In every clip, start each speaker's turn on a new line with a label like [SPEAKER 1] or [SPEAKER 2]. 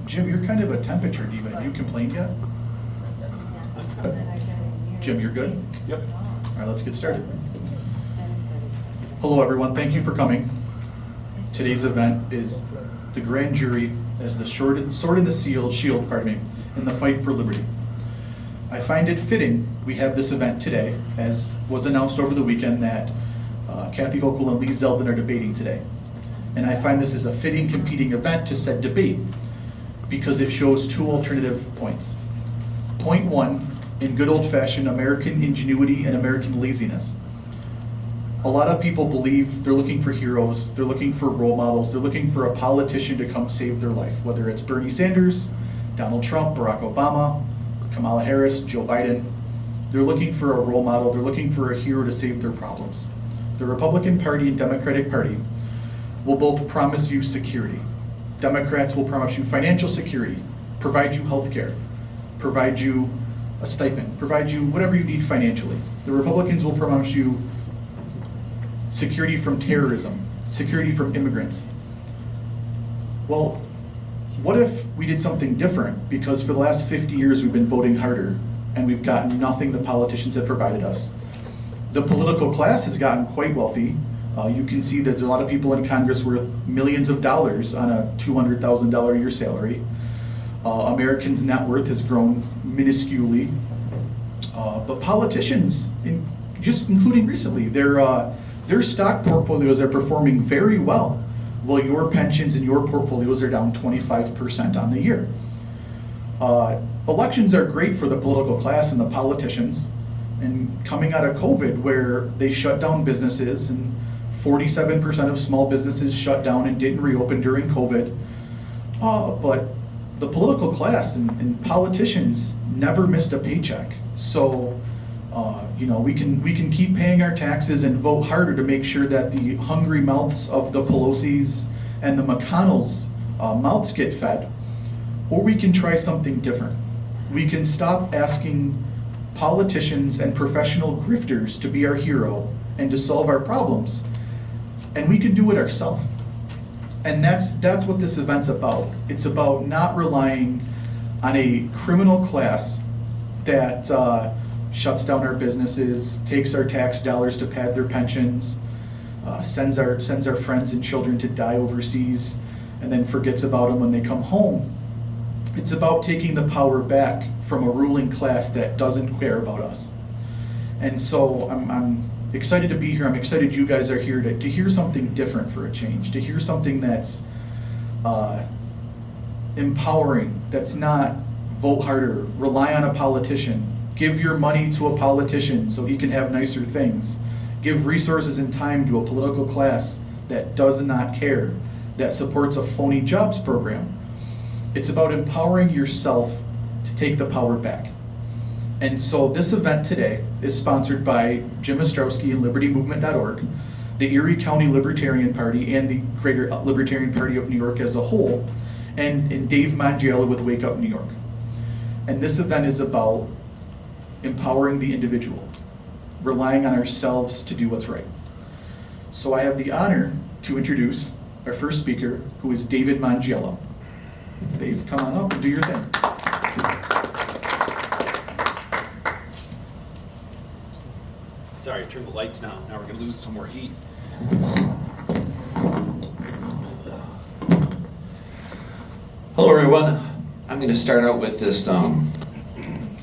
[SPEAKER 1] Jim, you're kind of a temperature diva. Have you complained yet? Jim, you're good?
[SPEAKER 2] Yep.
[SPEAKER 1] All right, let's get started. Hello, everyone. Thank you for coming. Today's event is the Grand Jury as the sword in the shield, in the fight for liberty. I find it fitting we have this event today, as was announced over the weekend that Kathy Hochul and Lee Zeldin are debating today. And I find this as a fitting competing event to said debate because it shows two alternative points. Point one, in good old-fashioned American ingenuity and American laziness. A lot of people believe they're looking for heroes, they're looking for role models, they're looking for a politician to come save their life, whether it's Bernie Sanders, Donald Trump, Barack Obama, Kamala Harris, Joe Biden. They're looking for a role model, they're looking for a hero to save their problems. The Republican Party and Democratic Party will both promise you security. Democrats will promise you financial security, provide you health care, provide you a stipend, provide you whatever you need financially. The Republicans will promise you security from terrorism, security from immigrants. Well, what if we did something different? Because for the last 50 years we've been voting harder and we've gotten nothing the politicians have provided us. The political class has gotten quite wealthy. You can see that there's a lot of people in Congress worth millions of dollars on a $200,000 a year salary. Americans' net worth has grown minusculely. But politicians, just including recently, their stock portfolios are performing very well, while your pensions and your portfolios are down 25% on the year. Elections are great for the political class and the politicians. And coming out of COVID, where they shut down businesses and 47% of small businesses shut down and didn't reopen during COVID. But the political class and politicians never missed a paycheck. So, we can keep paying our taxes and vote harder to make sure that the hungry mouths of the Pelosi's and the McConnell's mouths get fed, or we can try something different. We can stop asking politicians and professional grifters to be our hero and to solve our problems, and we can do it ourselves. And that's what this event's about. It's about not relying on a criminal class that shuts down our businesses, takes our tax dollars to pad their pensions, sends our friends and children to die overseas, and then forgets about them when they come home. It's about taking the power back from a ruling class that doesn't care about us. And so I'm excited to be here. I'm excited you guys are here to hear something different for a change, to hear something that's empowering, that's not vote harder, rely on a politician, give your money to a politician so he can have nicer things, give resources and time to a political class that does not care, that supports a phony jobs program. It's about empowering yourself to take the power back. And so this event today is sponsored by Jim Ostrowski and LibertyMovement.org, the Erie County Libertarian Party, and the Greater Libertarian Party of New York as a whole, and Dave Mongielo with Wake Up New York. And this event is about empowering the individual, relying on ourselves to do what's right. So I have the honor to introduce our first speaker, who is David Mongielo. Dave, come on up and do your thing.
[SPEAKER 3] Sorry, turn the lights down. Now we're going to lose some more heat. Hello, everyone. I'm going to start out with this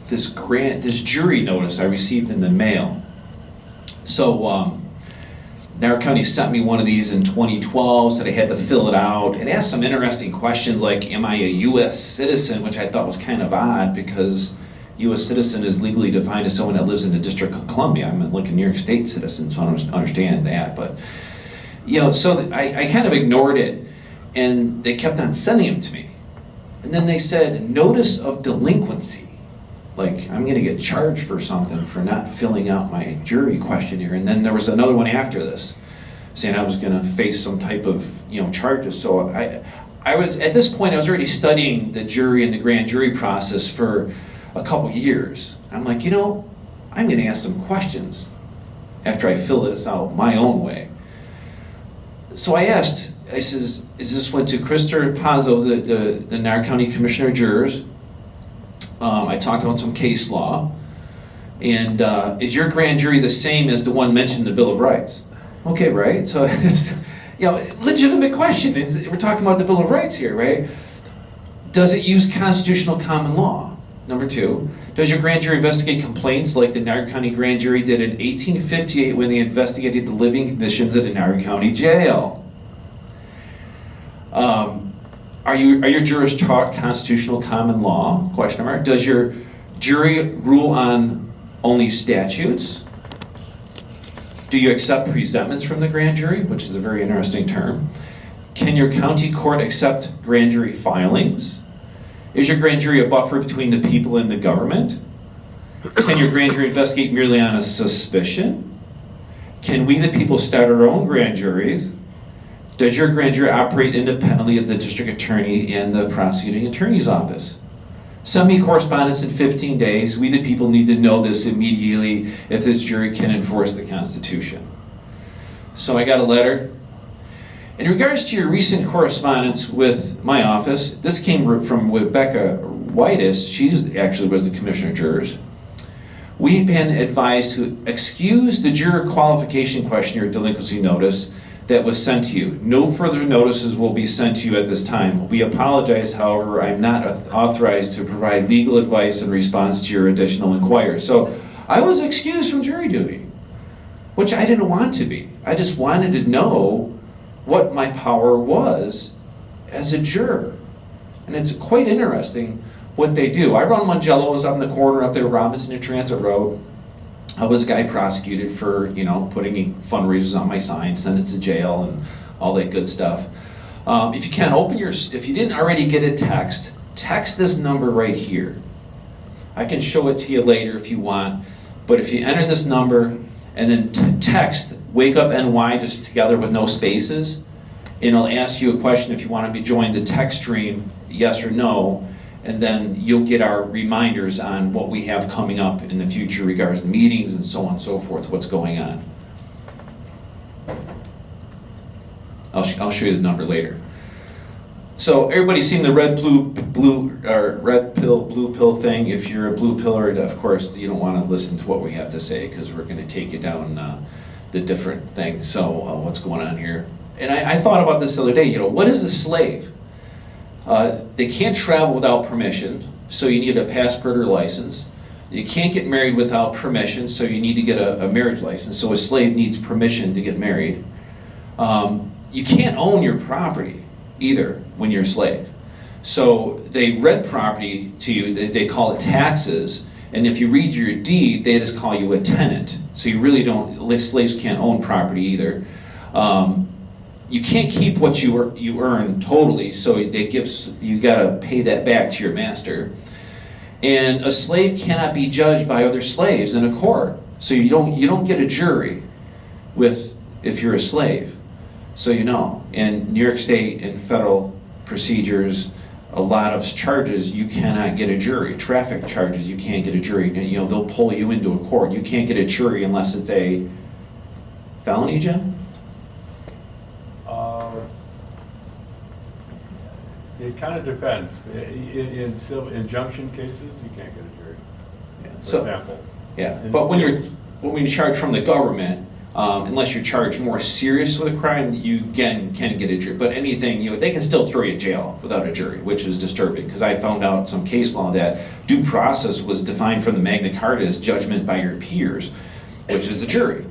[SPEAKER 3] this jury notice I received in the mail. So, Nair County sent me one of these in 2012, said I had to fill it out. It asked some interesting questions like, am I a U.S. citizen, which I thought was kind of odd because U.S. citizen is legally defined as someone that lives in the District of Columbia. I'm like a New York State citizen, so I don't understand that. But, so I kind of ignored it, and they kept on sending them to me. And then they said, notice of delinquency. Like, I'm going to get charged for something for not filling out my jury questionnaire. And then there was another one after this, saying I was going to face some type of, charges. So I was, at this point, I was already studying the jury and the grand jury process for a couple years. I'm like, I'm going to ask some questions after I fill this out my own way. So I asked, I says, this went to Krista Pazzo, the Niagara County Commissioner of Jurors. I talked about some case law. And is your grand jury the same as the one mentioned in the Bill of Rights? Okay, right? So it's, legitimate question. We're talking about the Bill of Rights here, right? Does it use constitutional common law? Number 2, does your grand jury investigate complaints like the Niagara County Grand Jury did in 1858 when they investigated the living conditions at a Niagara County jail? Are your jurors taught constitutional common law? Question mark. Does your jury rule on only statutes? Do you accept presentments from the grand jury, which is a very interesting term? Can your county court accept grand jury filings? Is your grand jury a buffer between the people and the government? Can your grand jury investigate merely on a suspicion? Can we, the people, start our own grand juries? Does your grand jury operate independently of the district attorney and the prosecuting attorney's office? Send me correspondence in 15 days. We, the people, need to know this immediately if this jury can enforce the Constitution. So I got a letter. In regards to your recent correspondence with my office, this came from Rebecca Whitus. She actually was the Commissioner of Jurors. We've been advised to excuse the juror qualification questionnaire delinquency notice that was sent to you. No further notices will be sent to you at this time. We apologize, however, I'm not authorized to provide legal advice in response to your additional inquiries. So I was excused from jury duty, which I didn't want to be. I just wanted to know what my power was as a juror. And it's quite interesting what they do. I run Mongielo, was up in the corner up there, Robinson and Transit Road. I was a guy prosecuted for, putting fundraisers on my sign, send it to jail, and all that good stuff. If you can, if you didn't already get a text this number right here. I can show it to you later if you want, but if you enter this number and then text Wake Up NY just together with no spaces, and it'll ask you a question if you want to be joined the text stream, yes or no. And then you'll get our reminders on what we have coming up in the future regards to meetings and so on and so forth, what's going on. I'll show you the number later. So everybody's seen the red pill, blue pill thing. If you're a blue piller, of course, you don't want to listen to what we have to say because we're going to take you down the different things. So what's going on here? And I thought about this the other day, what is a slave? They can't travel without permission, so you need a passport or license. You can't get married without permission, so you need to get a marriage license. So a slave needs permission to get married. You can't own your property either when you're a slave. So they rent property to you, they call it taxes, and if you read your deed, they just call you a tenant. So you really don't, slaves can't own property either. You can't keep what you earn totally, so you gotta pay that back to your master. And a slave cannot be judged by other slaves in a court. So you don't get a jury if you're a slave. So in New York State and federal procedures, a lot of charges you cannot get a jury. Traffic charges you can't get a jury. They'll pull you into a court. You can't get a jury unless it's a felony, Jim?
[SPEAKER 2] It kind of depends. In injunction cases, you can't get a jury.
[SPEAKER 3] Yeah.
[SPEAKER 2] For example.
[SPEAKER 3] Yeah, but when you charge from the government, unless you're charged more serious with a crime, you can get a jury. But anything, they can still throw you in jail without a jury, which is disturbing. Because I found out some case law that due process was defined from the Magna Carta as judgment by your peers, which is a jury.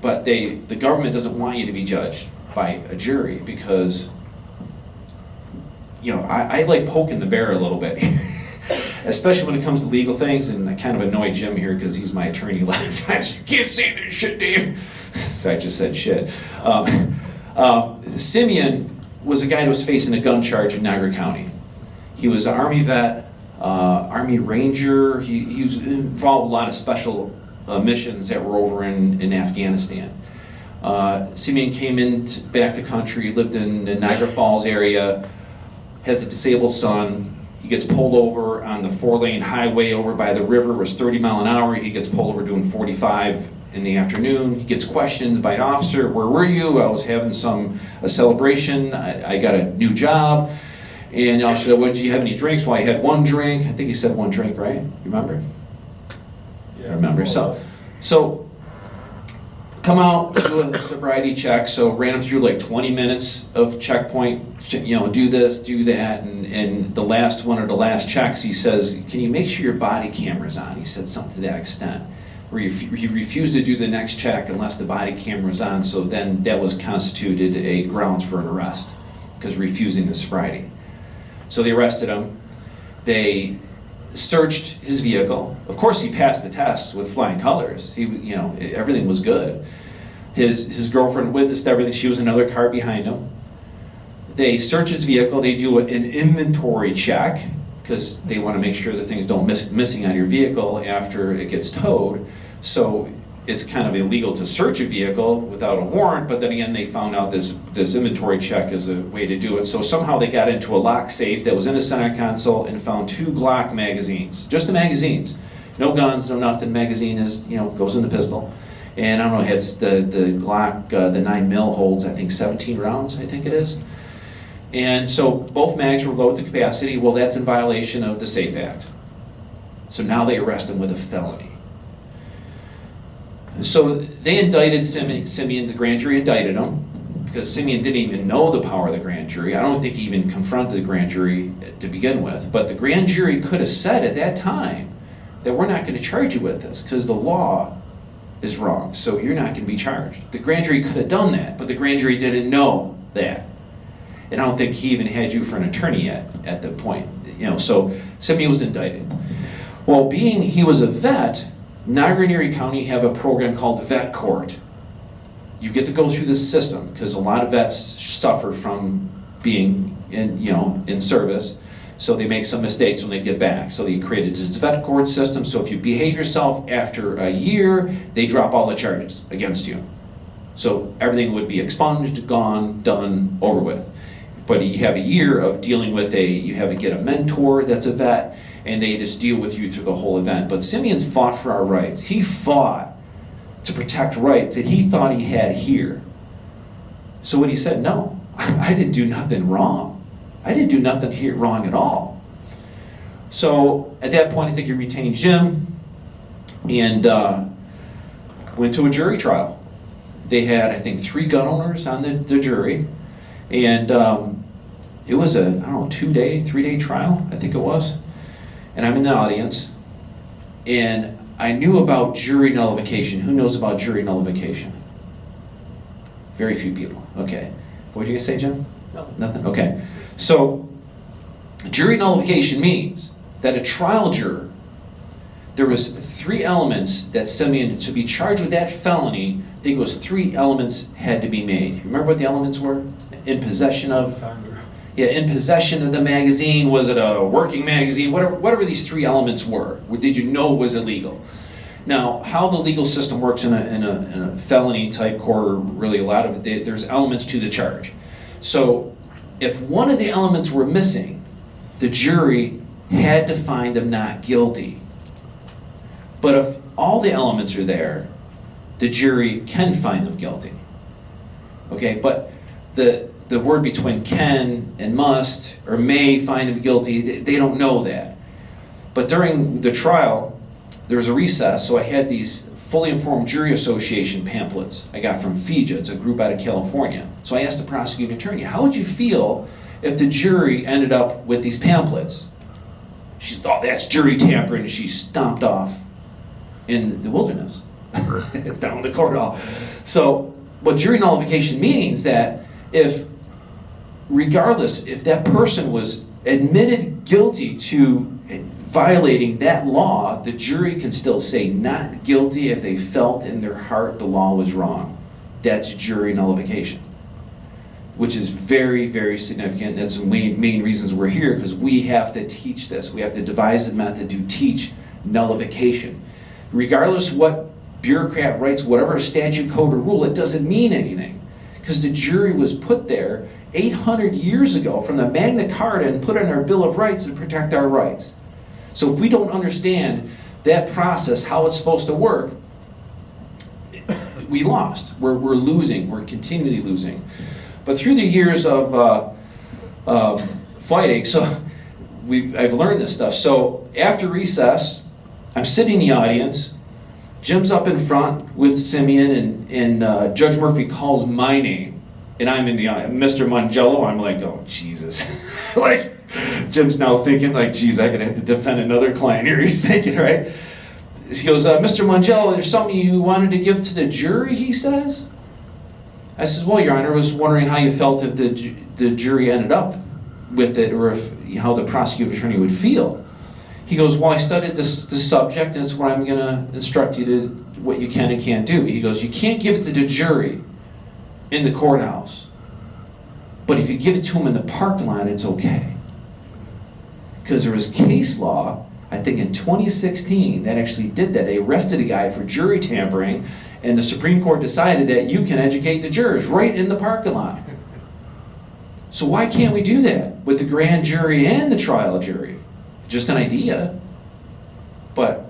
[SPEAKER 3] But the government doesn't want you to be judged by a jury because I like poking the bear a little bit, especially when it comes to legal things, and I kind of annoy Jim here because he's my attorney a lot of times. You can't say this shit, Dave. So I just said shit. Simeon was a guy who was facing a gun charge in Niagara County. He was an Army vet, Army Ranger. He was involved in a lot of special missions that were over in Afghanistan. Simeon came back to country, lived in the Niagara Falls area, has a disabled son. He gets pulled over on the 4-lane highway over by the river, was 30 miles an hour. He gets pulled over doing 45 in the afternoon. He gets questioned by an officer. Where were you? I was having a celebration. I got a new job. And the officer said, well, did you have any drinks? Well, I had one drink. I think he said one drink, right? You remember?
[SPEAKER 2] Yeah.
[SPEAKER 3] I remember. So come out, do a sobriety check. So ran him through like 20 minutes of checkpoint, do this, do that. And the last one of the last checks, he says, can you make sure your body camera's on? He said something to that extent. Where he refused to do the next check unless the body camera was on. So then that was constituted a grounds for an arrest because refusing the sobriety. So they arrested him. They searched his vehicle. Of course, he passed the test with flying colors. Everything was good. His girlfriend witnessed everything. She was in another car behind him. They search his vehicle. They do an inventory check because they want to make sure that things don't missing on your vehicle after it gets towed. So it's kind of illegal to search a vehicle without a warrant, but then again, they found out this inventory check is a way to do it. So somehow they got into a lock safe that was in a center console and found 2 Glock magazines, just the magazines. No guns, no nothing. Magazine is, goes in the pistol. And I don't know, it's the Glock, the 9mm holds, I think 17 rounds, I think it is. And so both mags were loaded to capacity. Well, that's in violation of the SAFE Act. So now they arrest him with a felony. So they indicted Simeon, the grand jury indicted him, because Simeon didn't even know the power of the grand jury. I don't think he even confronted the grand jury to begin with. But the grand jury could have said at that time that we're not going to charge you with this because the law is wrong, so you're not going to be charged. The grand jury could have done that, but the grand jury didn't know that. And I don't think he even had you for an attorney yet at the point. So Simeon was indicted. Well, being he was a vet, Niagara and Erie County have a program called Vet Court. You get to go through this system because a lot of vets suffer from being in service, so they make some mistakes when they get back. So they created this Vet Court system, so if you behave yourself after a year, they drop all the charges against you. So everything would be expunged, gone, done, over with. But you have a year of dealing with you have to get a mentor that's a vet, and they just deal with you through the whole event. But Simeon's fought for our rights. He fought to protect rights that he thought he had here. So when he said, no, I didn't do nothing wrong. I didn't do nothing here wrong at all. So at that point, I think he retained Jim and went to a jury trial. They had, I think, 3 gun owners on the jury. And it was a, 2-day, 3-day trial, I think it was. And I'm in the audience, and I knew about jury nullification. Who knows about jury nullification? Very few people. Okay. What were you going to say, Jim?
[SPEAKER 2] No.
[SPEAKER 3] Nothing? Okay. So, jury nullification means that a trial juror, there was 3 elements that Simeon, to be charged with that felony, I think it was 3 elements had to be made. Remember what the elements were? In possession of? Yeah, in possession of the magazine. Was it a working magazine? Whatever these 3 elements were, did you know was illegal? Now, how the legal system works in a felony type court, or really a lot of it, there's elements to the charge. So if one of the elements were missing, the jury had to find them not guilty. But if all the elements are there, the jury can find them guilty. Okay, but the word between can and must or may find him guilty, they don't know that. But during the trial, there was a recess, so I had these Fully Informed Jury Association pamphlets I got from FIJA. It's a group out of California. So I asked the prosecuting attorney, how would you feel if the jury ended up with these pamphlets? She said, oh, that's jury tampering, and she stomped off in the wilderness, down the corridor. So what jury nullification means that regardless if that person was admitted guilty to violating that law, the jury can still say not guilty if they felt in their heart the law was wrong. That's jury nullification, which is very, very significant. That's the main reasons we're here, because we have to teach this. We have to devise a method to teach nullification. Regardless what bureaucrat writes, whatever statute, code, or rule, it doesn't mean anything. Because the jury was put there 800 years ago from the Magna Carta and put in our Bill of Rights to protect our rights. So if we don't understand that process, how it's supposed to work, we lost. We're losing. We're continually losing. But through the years of fighting, so I've learned this stuff. So after recess, I'm sitting in the audience. Jim's up in front with Simeon, and Judge Murphy calls my name, and I'm in the audience. Mr. Mongielo. I'm like, oh Jesus, like Jim's now thinking like, geez, I'm gonna have to defend another client here. He's thinking, right? He goes, Mr. Mongielo, there's something you wanted to give to the jury, he says. I says, well, Your Honor, I was wondering how you felt if the jury ended up with it, or how the prosecuting attorney would feel. He goes, well, I studied this subject, and it's what I'm going to instruct you to, what you can and can't do. He goes, you can't give it to the jury in the courthouse, but if you give it to them in the parking lot, it's okay. Because there was case law, I think in 2016, that actually did that. They arrested a guy for jury tampering, and the Supreme Court decided that you can educate the jurors right in the parking lot. So why can't we do that with the grand jury and the trial jury? Just an idea. But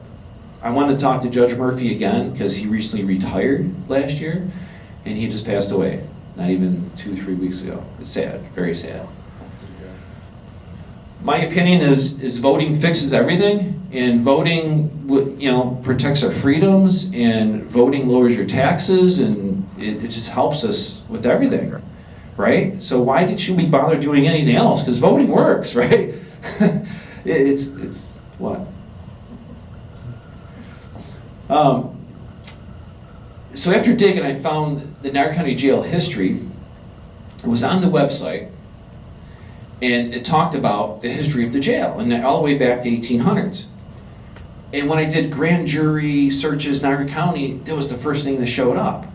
[SPEAKER 3] I want to talk to Judge Murphy again, because he recently retired last year, and he just passed away, not even 2-3 weeks ago. It's sad, very sad. My opinion is voting fixes everything, and voting protects our freedoms, and voting lowers your taxes, and it just helps us with everything, right? So why should we bother doing anything else? Because voting works, right? it's what? So after digging, I found the Niagara County Jail history. It was on the website. And it talked about the history of the jail, and all the way back to 1800s. And when I did grand jury searches in Niagara County, that was the first thing that showed up.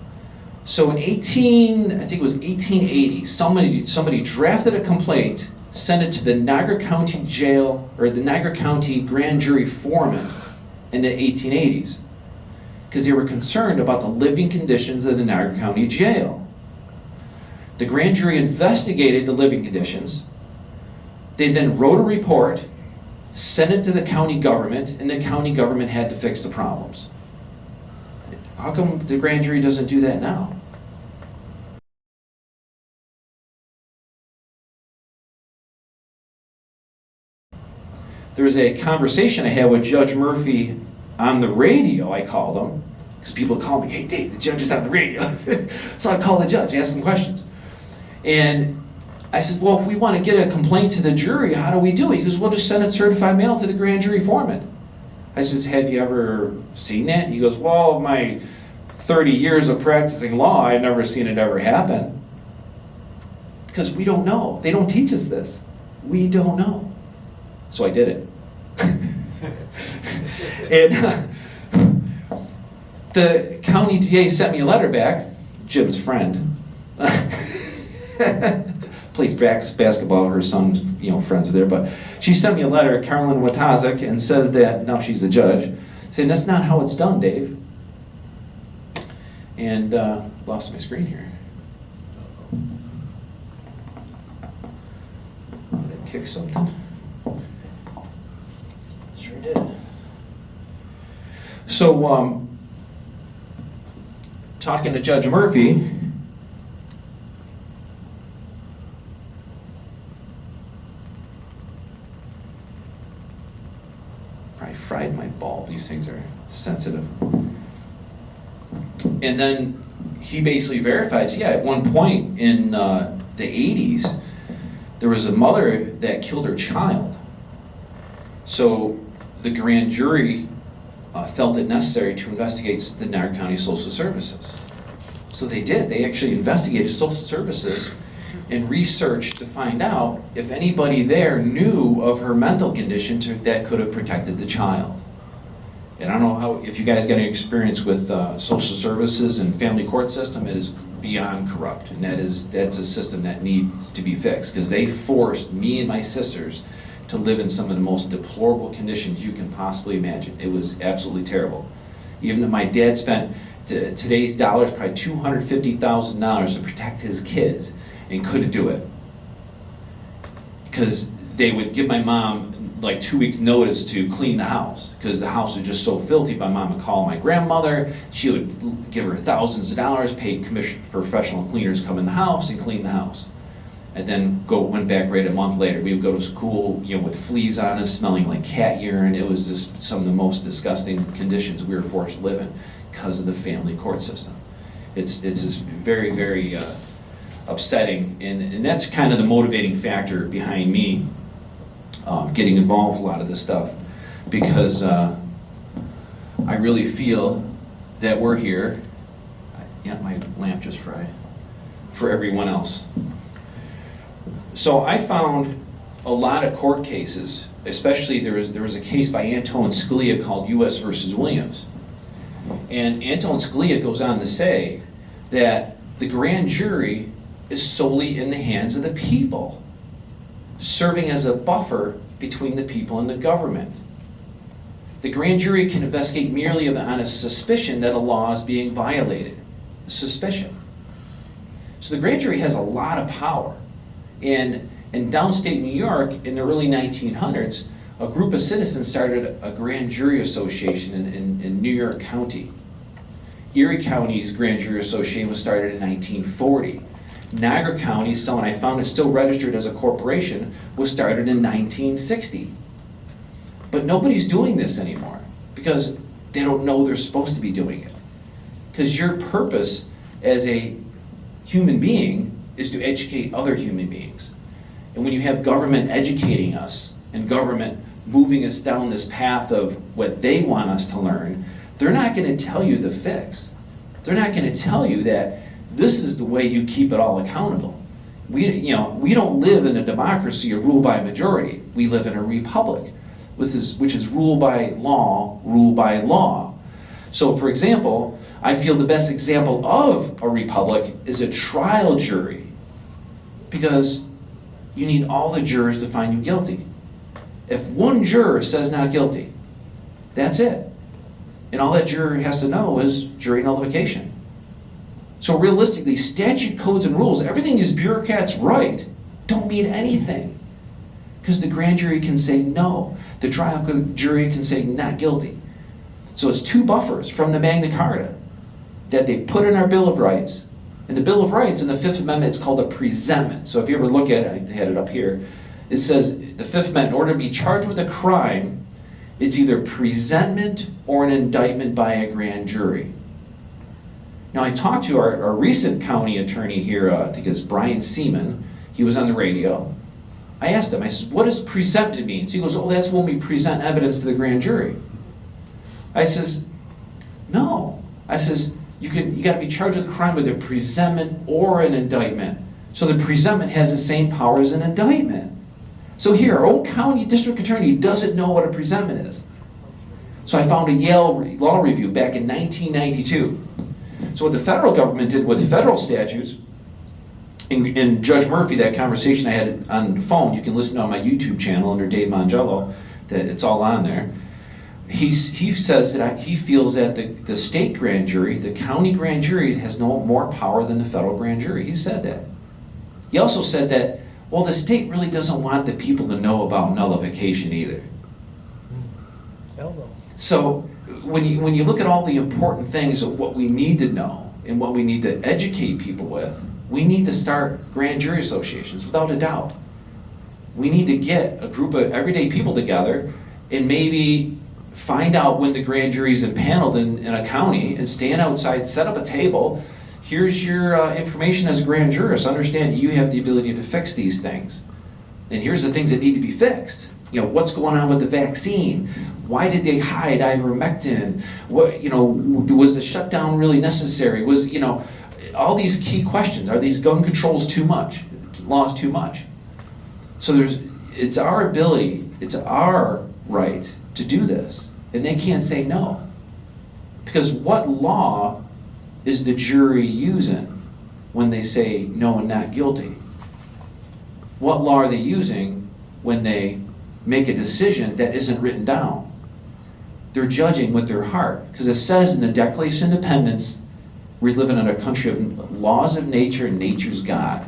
[SPEAKER 3] So in I think it was 1880, somebody drafted a complaint, sent it to the Niagara County Jail, or the Niagara County Grand Jury Foreman in the 1880s, because they were concerned about the living conditions of the Niagara County Jail. The grand jury investigated the living conditions. They then wrote a report, sent it to the county government, and the county government had to fix the problems. How come the grand jury doesn't do that now? There was a conversation I had with Judge Murphy on the radio, I called him, because people call me, hey Dave, the judge is on the radio. So I called the judge, asked him questions. And I said, well, if we want to get a complaint to the jury, how do we do it? He goes, we'll just send it certified mail to the grand jury foreman. I said, have you ever seen that? He goes, well, my 30 years of practicing law, I've never seen it ever happen. Because we don't know. They don't teach us this. We don't know. So I did it. And the county DA sent me a letter back, Jim's friend. Plays basketball, her son's friends with her, but she sent me a letter, Carolyn Watazik, and said that, now she's a judge, saying that's not how it's done, Dave. And lost my screen here. Did I kick something? Sure did. So, talking to Judge Murphy, I fried my bulb. These things are sensitive. And then he basically verified, yeah, at one point in the 80s, there was a mother that killed her child. So the grand jury felt it necessary to investigate the Niagara County Social Services. So they did. They actually investigated social services and researched to find out if anybody there knew of her mental condition that could have protected the child. And I don't know if you guys got any experience with social services and family court system. It is beyond corrupt, and that's a system that needs to be fixed, because they forced me and my sisters to live in some of the most deplorable conditions you can possibly imagine. It was absolutely terrible. Even if my dad spent today's dollars probably $250,000 to protect his kids, and couldn't do it because they would give my mom like 2 weeks notice to clean the house because the house was just so filthy. My mom would call my grandmother. She would give her thousands of dollars, pay professional cleaners come in the house and clean the house. And then went back right a month later. We would go to school, with fleas on us, smelling like cat urine. It was just some of the most disgusting conditions we were forced to live in because of the family court system. It's just very, very upsetting, and that's kind of the motivating factor behind me getting involved with a lot of this stuff, because I really feel that we're here. Yeah, my lamp just fried. For everyone else. So I found a lot of court cases, especially there was a case by Antonin Scalia called U.S. versus Williams. And Antonin Scalia goes on to say that the grand jury is solely in the hands of the people, serving as a buffer between the people and the government. The grand jury can investigate merely on a suspicion that a law is being violated. Suspicion. So the grand jury has a lot of power. In downstate New York, in the early 1900s, a group of citizens started a grand jury association in New York County. Erie County's grand jury association was started in 1940. Niagara County, someone I found is still registered as a corporation, was started in 1960. But nobody's doing this anymore because they don't know they're supposed to be doing it. Because your purpose as a human being is to educate other human beings. And when you have government educating us and government moving us down this path of what they want us to learn, they're not going to tell you the fix. They're not going to tell you that this is the way you keep it all accountable. We don't live in a democracy or rule by a majority. We live in a republic, which is rule by law, rule by law. So, for example, I feel the best example of a republic is a trial jury, because you need all the jurors to find you guilty. If one juror says not guilty, that's it. And all that juror has to know is jury nullification. So realistically, statute, codes, and rules, everything these bureaucrats write, don't mean anything. Because the grand jury can say no. The trial jury can say not guilty. So it's two buffers from the Magna Carta that they put in our Bill of Rights. And the Bill of Rights in the Fifth Amendment, it's called a presentment. So if you ever look at it, I had it up here, it says the Fifth Amendment, in order to be charged with a crime, it's either presentment or an indictment by a grand jury. Now I talked to our recent county attorney here, I think it's Brian Seaman. He was on the radio. I asked him, I said, what does presentment mean? So he goes, oh, that's when we present evidence to the grand jury. I says, no. I says, you got to be charged with a crime with a presentment or an indictment. So the presentment has the same power as an indictment. So here, our old county district attorney doesn't know what a presentment is. So I found a Yale law review back in 1992. So what the federal government did with federal statutes, and Judge Murphy, that conversation I had on the phone, you can listen to on my YouTube channel under David Mongielo, that it's all on there. He says that he feels that the state grand jury, the county grand jury, has no more power than the federal grand jury. He said that. He also said that, well, the state really doesn't want the people to know about nullification either.
[SPEAKER 4] Hell no.
[SPEAKER 3] So when you look at all the important things of what we need to know and what we need to educate people with, we need to start grand jury associations, without a doubt. We need to get a group of everyday people together and maybe find out when the grand jury's impaneled in a county and stand outside, set up a table. Here's your information as a grand jurist. Understand you have the ability to fix these things. And here's the things that need to be fixed. What's going on with the vaccine? Why did they hide ivermectin? Was the shutdown really necessary? All these key questions. Are these gun controls too much? Laws too much? So it's our ability, it's our right to do this. And they can't say no. Because what law is the jury using when they say no and not guilty? What law are they using when they make a decision that isn't written down? They're judging with their heart. Because it says in the Declaration of Independence, we live in a country of laws of nature and nature's God.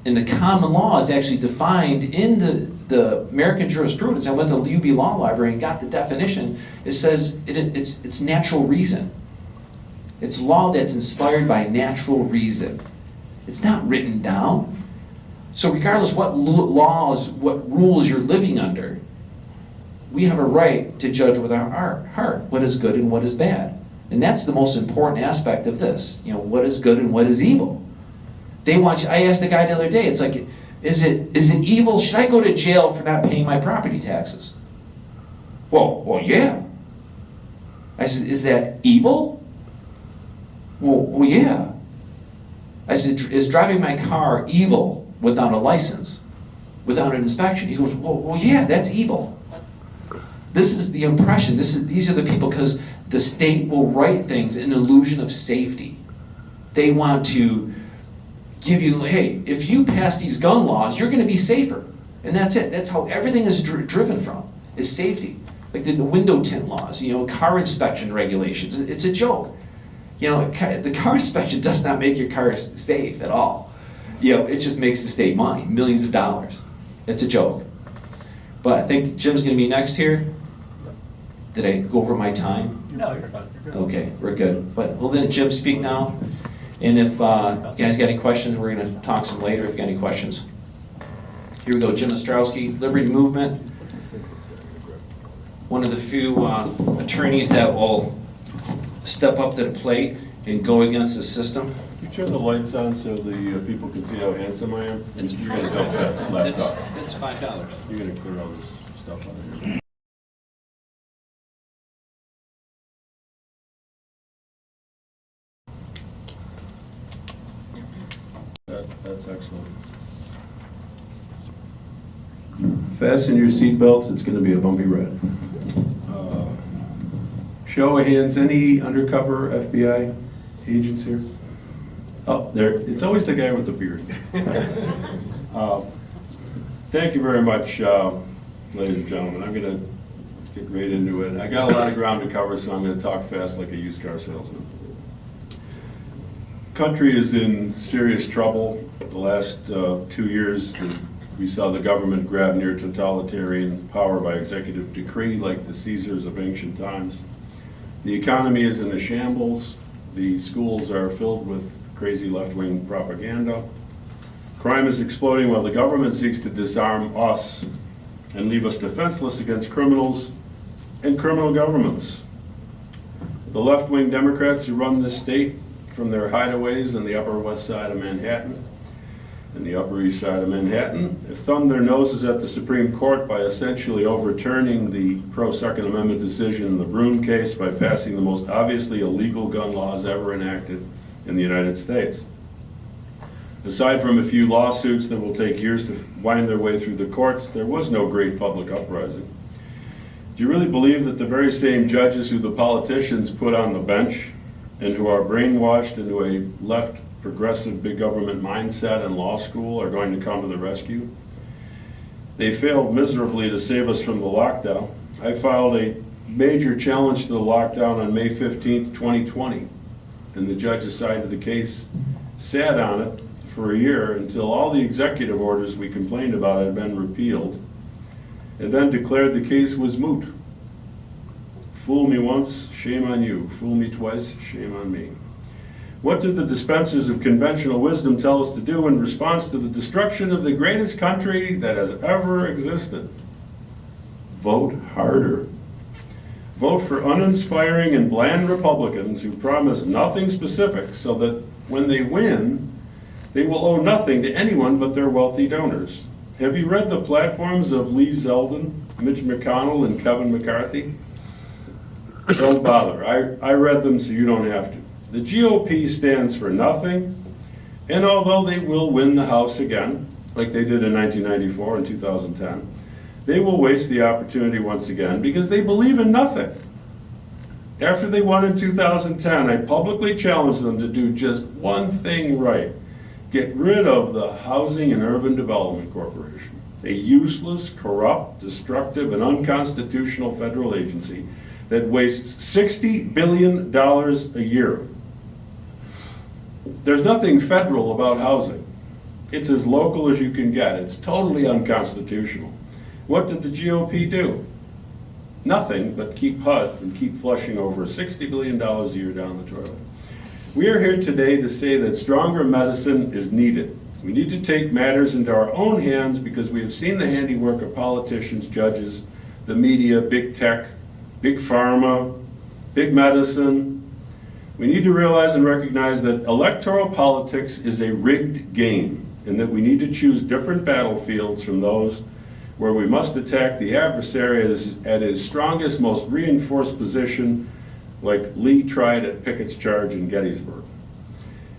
[SPEAKER 3] And the common law is actually defined in the the American jurisprudence, I went to the UB Law Library and got the definition. It says it's natural reason. It's law that's inspired by natural reason. It's not written down. So regardless what laws, what rules you're living under, we have a right to judge with our heart what is good and what is bad. And that's the most important aspect of this. You know, what is good and what is evil. They want you, I asked the guy the other day, it's like, is it evil? Should I go to jail for not paying my property taxes? Well, yeah. I said, is that evil? Well, yeah. I said, is driving my car evil without a license, without an inspection? He goes, well, yeah, that's evil. This is the impression. These are the people, because the state will write things in an illusion of safety. They want to give you, hey, if you pass these gun laws, you're going to be safer. And that's it. That's how everything is driven from, is safety. Like the window tint laws, you know, car inspection regulations. It's a joke. You know, the car inspection does not make your car safe at all. You know, it just makes the state money, millions of dollars. It's a joke. But I think Jim's going to be next here. Did I go over my time?
[SPEAKER 2] No, you're fine. You're good.
[SPEAKER 3] Okay, we're good. But we'll let Jim speak now. And if you guys got any questions, we're going to talk some later if you got any questions. Here we go, Jim Ostrowski, Liberty Movement. One of the few attorneys that will step up to the plate and go against the system.
[SPEAKER 5] You turn the lights on so the people can see how handsome I am? You're gonna dump that laptop.
[SPEAKER 3] It's $5.
[SPEAKER 5] You're gonna clear all this stuff out of here. That's excellent. Fasten your seatbelts, it's gonna be a bumpy ride. Show of hands, any undercover FBI agents here? Oh, there, it's always the guy with the beard. Thank you very much, ladies and gentlemen. I'm gonna get right into it. I got a lot of ground to cover, so I'm gonna talk fast like a used car salesman. Country is in serious trouble. The last 2 years, we saw the government grab near totalitarian power by executive decree like the Caesars of ancient times. The economy is in a shambles. The schools are filled with crazy left-wing propaganda. Crime is exploding while the government seeks to disarm us and leave us defenseless against criminals and criminal governments. The left-wing Democrats who run this state from their hideaways in the Upper West Side of Manhattan and the Upper East Side of Manhattan have thumbed their noses at the Supreme Court by essentially overturning the pro-Second Amendment decision in the Brune case by passing the most obviously illegal gun laws ever enacted in the United States. Aside from a few lawsuits that will take years to wind their way through the courts, there was no great public uprising. Do you really believe that the very same judges who the politicians put on the bench and who are brainwashed into a left progressive big government mindset in law school are going to come to the rescue? They failed miserably to save us from the lockdown. I filed a major challenge to the lockdown on May 15th, 2020, and the judge assigned to the case sat on it for a year until all the executive orders we complained about had been repealed, and then declared the case was moot. Fool me once, shame on you. Fool me twice, shame on me. What did the dispensers of conventional wisdom tell us to do in response to the destruction of the greatest country that has ever existed? Vote harder. Vote for uninspiring and bland Republicans who promise nothing specific so that when they win, they will owe nothing to anyone but their wealthy donors. Have you read the platforms of Lee Zeldin, Mitch McConnell, and Kevin McCarthy? Don't bother. I read them so you don't have to. The GOP stands for nothing, and although they will win the House again, like they did in 1994 and 2010, they will waste the opportunity once again because they believe in nothing. After they won in 2010, I publicly challenged them to do just one thing right. Get rid of the Housing and Urban Development Corporation, a useless, corrupt, destructive, and unconstitutional federal agency that wastes $60 billion a year. There's nothing federal about housing. It's as local as you can get. It's totally unconstitutional. What did the GOP do? Nothing but keep HUD and keep flushing over $60 billion a year down the toilet. We are here today to say that stronger medicine is needed. We need to take matters into our own hands because we have seen the handiwork of politicians, judges, the media, big tech, big pharma, big medicine. We need to realize and recognize that electoral politics is a rigged game and that we need to choose different battlefields from those where we must attack the adversary at his strongest, most reinforced position, like Lee tried at Pickett's charge in Gettysburg.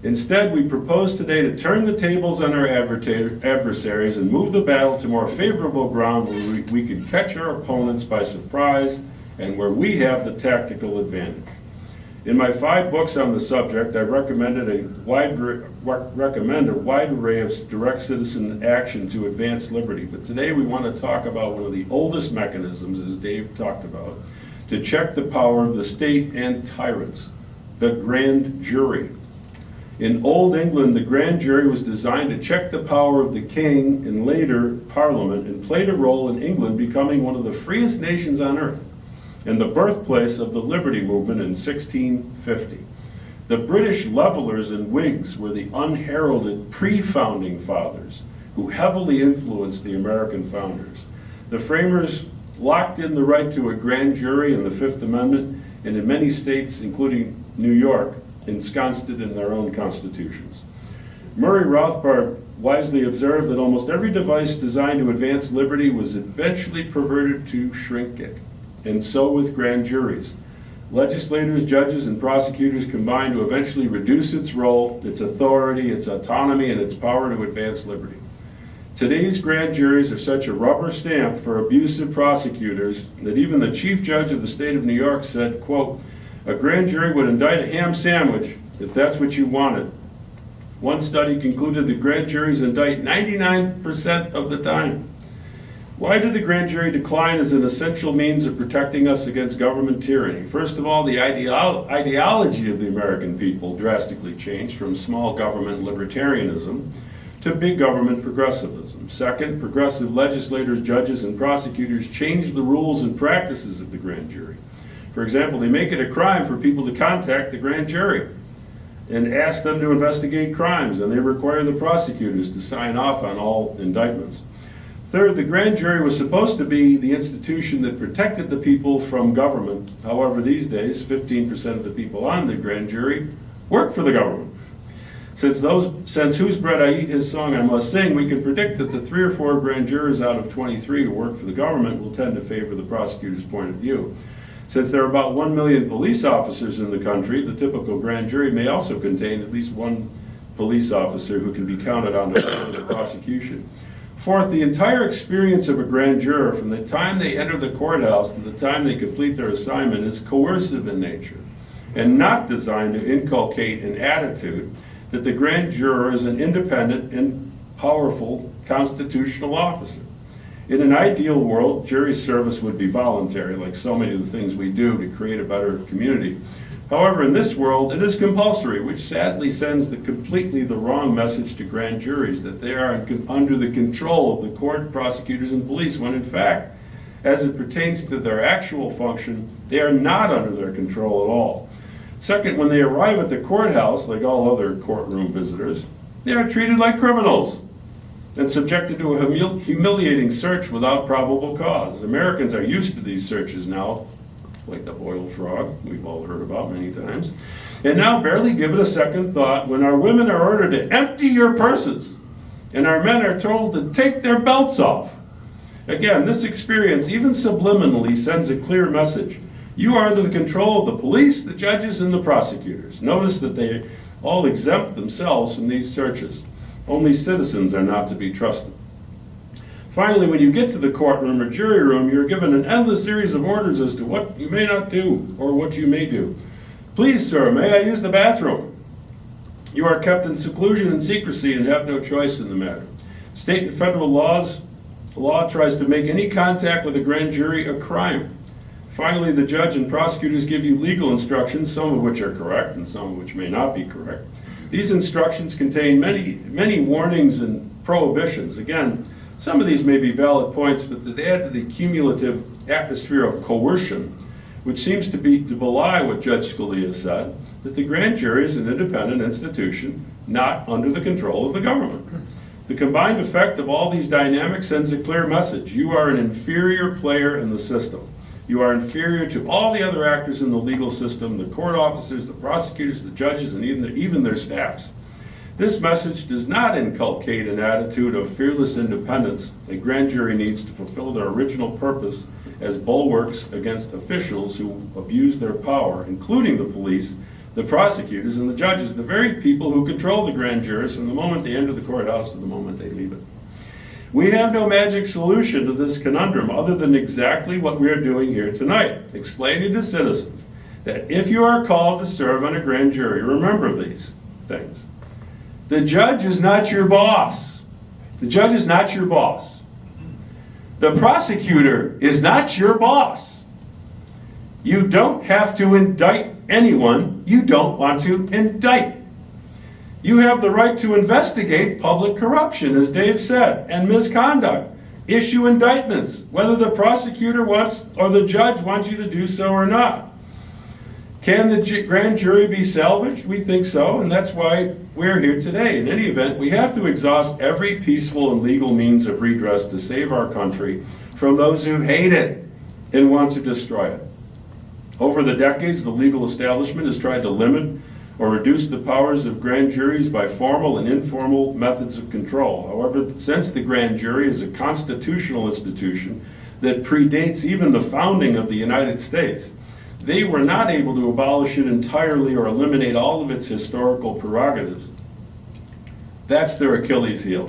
[SPEAKER 5] Instead, we propose today to turn the tables on our adversaries and move the battle to more favorable ground where we can catch our opponents by surprise and where we have the tactical advantage. In my 5 books on the subject, I recommend a wide array of direct citizen action to advance liberty. But today we want to talk about one of the oldest mechanisms, as Dave talked about, to check the power of the state and tyrants, the grand jury. In Old England, the grand jury was designed to check the power of the king and later Parliament, and played a role in England becoming one of the freest nations on earth and the birthplace of the Liberty Movement in 1650. The British levelers and Whigs were the unheralded pre-founding fathers who heavily influenced the American founders. The framers locked in the right to a grand jury in the Fifth Amendment, and in many states, including New York, ensconced it in their own constitutions. Murray Rothbard wisely observed that almost every device designed to advance liberty was eventually perverted to shrink it. And so with grand juries. Legislators, judges, and prosecutors combine to eventually reduce its role, its authority, its autonomy, and its power to advance liberty. Today's grand juries are such a rubber stamp for abusive prosecutors that even the chief judge of the state of New York said, quote, "A grand jury would indict a ham sandwich if that's what you wanted." One study concluded that grand juries indict 99% of the time. Why did the grand jury decline as an essential means of protecting us against government tyranny? First of all, the ideology of the American people drastically changed from small government libertarianism to big government progressivism. Second, progressive legislators, judges, and prosecutors changed the rules and practices of the grand jury. For example, they make it a crime for people to contact the grand jury and ask them to investigate crimes, and they require the prosecutors to sign off on all indictments. Third, the grand jury was supposed to be the institution that protected the people from government. However, these days, 15% of the people on the grand jury work for the government. Since whose bread I eat, his song I must sing, we can predict that the 3 or 4 grand jurors out of 23 who work for the government will tend to favor the prosecutor's point of view. Since there are about 1 million police officers in the country, the typical grand jury may also contain at least 1 police officer who can be counted on to favor the prosecution. Fourth, the entire experience of a grand juror, from the time they enter the courthouse to the time they complete their assignment, is coercive in nature and not designed to inculcate an attitude that the grand juror is an independent and powerful constitutional officer. In an ideal world, jury service would be voluntary, like so many of the things we do to create a better community. However, in this world, it is compulsory, which sadly sends completely the wrong message to grand juries, that they are under the control of the court, prosecutors, and police, when in fact, as it pertains to their actual function, they are not under their control at all. Second, when they arrive at the courthouse, like all other courtroom visitors, they are treated like criminals and subjected to a humiliating search without probable cause. Americans are used to these searches now, like the boiled frog we've all heard about many times, and now barely give it a second thought when our women are ordered to empty your purses and our men are told to take their belts off. Again, this experience, even subliminally, sends a clear message. You are under the control of the police, the judges, and the prosecutors. Notice that they all exempt themselves from these searches. Only citizens are not to be trusted. Finally, when you get to the courtroom or jury room, you're given an endless series of orders as to what you may not do or what you may do. Please, sir, may I use the bathroom? You are kept in seclusion and secrecy and have no choice in the matter. State and federal law tries to make any contact with a grand jury a crime. Finally, the judge and prosecutors give you legal instructions, some of which are correct and some of which may not be correct. These instructions contain many warnings and prohibitions. Again, Some of these may be valid points, but to add to the cumulative atmosphere of coercion, which seems to belie what Judge Scalia said, that the grand jury is an independent institution, not under the control of the government. The combined effect of all these dynamics sends a clear message. You are an inferior player in the system. You are inferior to all the other actors in the legal system, the court officers, the prosecutors, the judges, and even their staffs. This message does not inculcate an attitude of fearless independence a grand jury needs to fulfill their original purpose as bulwarks against officials who abuse their power, including the police, the prosecutors, and the judges, the very people who control the grand jurors from the moment they enter the courthouse to the moment they leave it. We have no magic solution to this conundrum other than exactly what we are doing here tonight, explaining to citizens that if you are called to serve on a grand jury, remember these things. The judge is not your boss. The judge is not your boss. The prosecutor is not your boss. You don't have to indict anyone you don't want to indict. You have the right to investigate public corruption, as Dave said, and misconduct. Issue indictments, whether the prosecutor wants or the judge wants you to do so or not. Can the grand jury be salvaged? We think so, and that's why we're here today. In any event, we have to exhaust every peaceful and legal means of redress to save our country from those who hate it and want to destroy it. Over the decades, the legal establishment has tried to limit or reduce the powers of grand juries by formal and informal methods of control. However, since the grand jury is a constitutional institution that predates even the founding of the United States, they were not able to abolish it entirely or eliminate all of its historical prerogatives. That's their Achilles heel.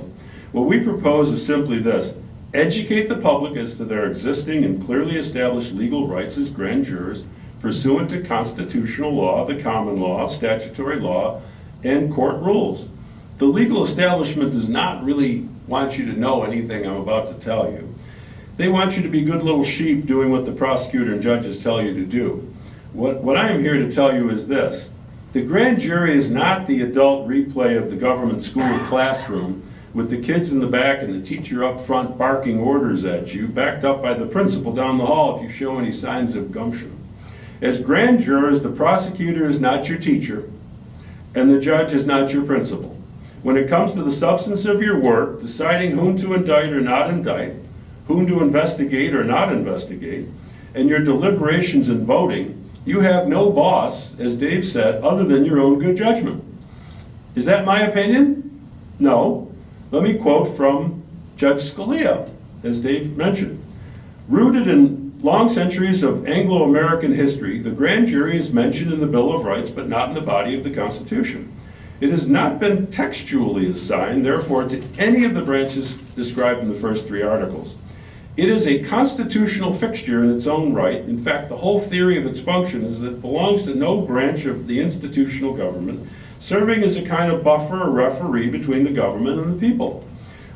[SPEAKER 5] What we propose is simply this: educate the public as to their existing and clearly established legal rights as grand jurors, pursuant to constitutional law, the common law, statutory law, and court rules. The legal establishment does not really want you to know anything I'm about to tell you. They want you to be good little sheep doing what the prosecutor and judges tell you to do. What I am here to tell you is this: the grand jury is not the adult replay of the government school classroom with the kids in the back and the teacher up front barking orders at you, backed up by the principal down the hall if you show any signs of gumption. As grand jurors, the prosecutor is not your teacher, and the judge is not your principal. When it comes to the substance of your work, deciding whom to indict or not indict, whom to investigate or not investigate, and your deliberations and voting, you have no boss, as Dave said, other than your own good judgment. Is that my opinion? No. Let me quote from Judge Scalia, as Dave mentioned. Rooted in long centuries of Anglo-American history, the grand jury is mentioned in the Bill of Rights, but not in the body of the Constitution. It has not been textually assigned, therefore, to any of the branches described in the first three articles. It is a constitutional fixture in its own right. In fact, the whole theory of its function is that it belongs to no branch of the institutional government, serving as a kind of buffer or referee between the government and the people.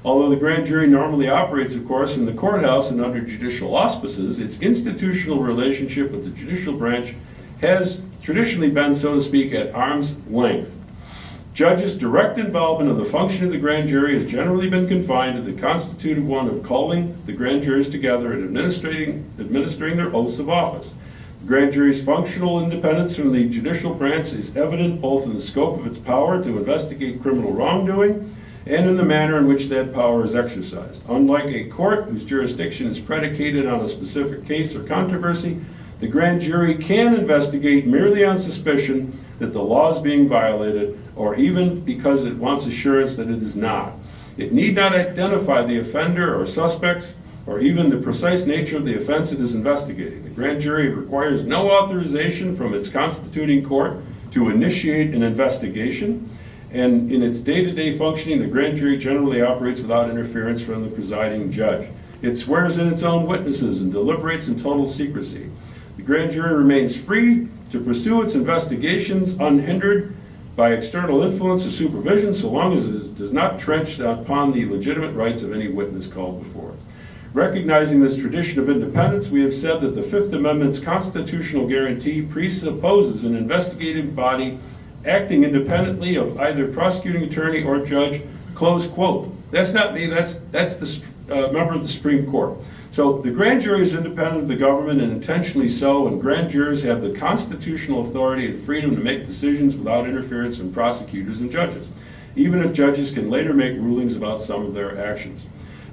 [SPEAKER 5] Although the grand jury normally operates, of course, in the courthouse and under judicial auspices, its institutional relationship with the judicial branch has traditionally been, so to speak, at arm's length. Judges' direct involvement in the function of the grand jury has generally been confined to the constitutive one of calling the grand jurors together and administering their oaths of office. The grand jury's functional independence from the judicial branch is evident both in the scope of its power to investigate criminal wrongdoing and in the manner in which that power is exercised. Unlike a court whose jurisdiction is predicated on a specific case or controversy, the grand jury can investigate merely on suspicion that the law is being violated, or even because it wants assurance that it is not. It need not identify the offender or suspects, or even the precise nature of the offense it is investigating. The grand jury requires no authorization from its constituting court to initiate an investigation, and in its day-to-day functioning, the grand jury generally operates without interference from the presiding judge. It swears in its own witnesses and deliberates in total secrecy. The grand jury remains free to pursue its investigations unhindered by external influence or supervision, so long as it does not trench upon the legitimate rights of any witness called before. Recognizing this tradition of independence, we have said that the Fifth Amendment's constitutional guarantee presupposes an investigative body acting independently of either prosecuting attorney or judge, close quote. That's not me, that's member of the Supreme Court. So the grand jury is independent of the government and intentionally so, and grand jurors have the constitutional authority and freedom to make decisions without interference from prosecutors and judges, even if judges can later make rulings about some of their actions.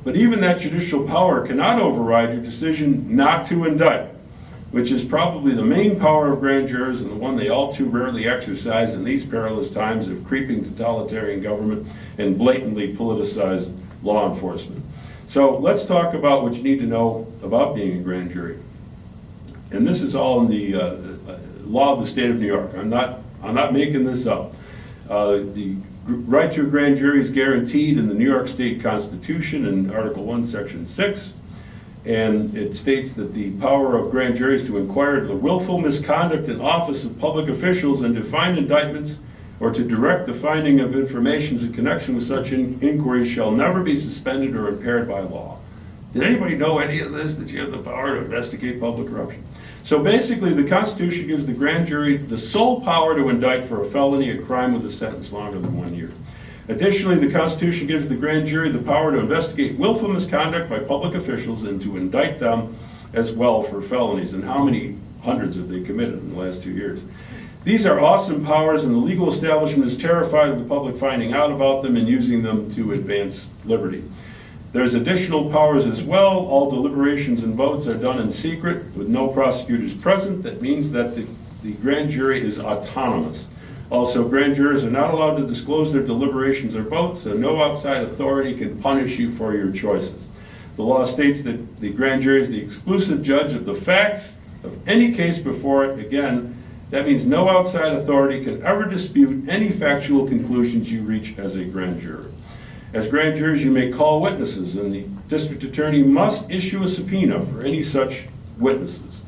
[SPEAKER 5] But even that judicial power cannot override your decision not to indict, which is probably the main power of grand jurors and the one they all too rarely exercise in these perilous times of creeping totalitarian government and blatantly politicized law enforcement. So let's talk about what you need to know about being a grand jury. And this is all in the law of the state of New York. I'm not making this up. The right to a grand jury is guaranteed in the New York State Constitution in Article 1, Section 6. And it states that the power of grand juries to inquire into the willful misconduct in office of public officials and to find indictments or to direct the finding of information in connection with such inquiries shall never be suspended or impaired by law. Did anybody know any of this, that you have the power to investigate public corruption? So basically, the Constitution gives the grand jury the sole power to indict for a felony, a crime with a sentence longer than 1 year. Additionally, the Constitution gives the grand jury the power to investigate willful misconduct by public officials and to indict them as well for felonies. And how many hundreds have they committed in the last 2 years? These are awesome powers, and the legal establishment is terrified of the public finding out about them and using them to advance liberty. There's additional powers as well. All deliberations and votes are done in secret with no prosecutors present. That means that the grand jury is autonomous. Also, grand jurors are not allowed to disclose their deliberations or votes, so no outside authority can punish you for your choices. The law states that the grand jury is the exclusive judge of the facts of any case before it. Again, that means no outside authority can ever dispute any factual conclusions you reach as a grand juror. As grand jurors, you may call witnesses, and the district attorney must issue a subpoena for any such witnesses.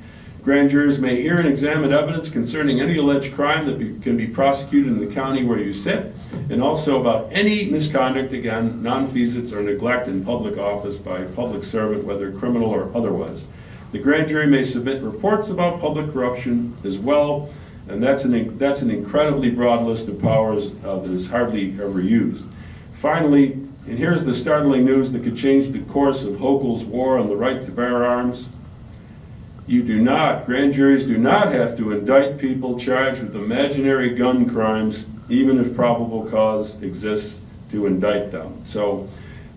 [SPEAKER 5] Grand jurors may hear and examine evidence concerning any alleged crime that can be prosecuted in the county where you sit, and also about any misconduct, again, nonfeasance or neglect in public office by a public servant, whether criminal or otherwise. The grand jury may submit reports about public corruption as well, and that's an incredibly broad list of powers that is hardly ever used. Finally, and here's the startling news that could change the course of Hochul's war on the right to bear arms. Grand juries do not have to indict people charged with imaginary gun crimes, even if probable cause exists to indict them. So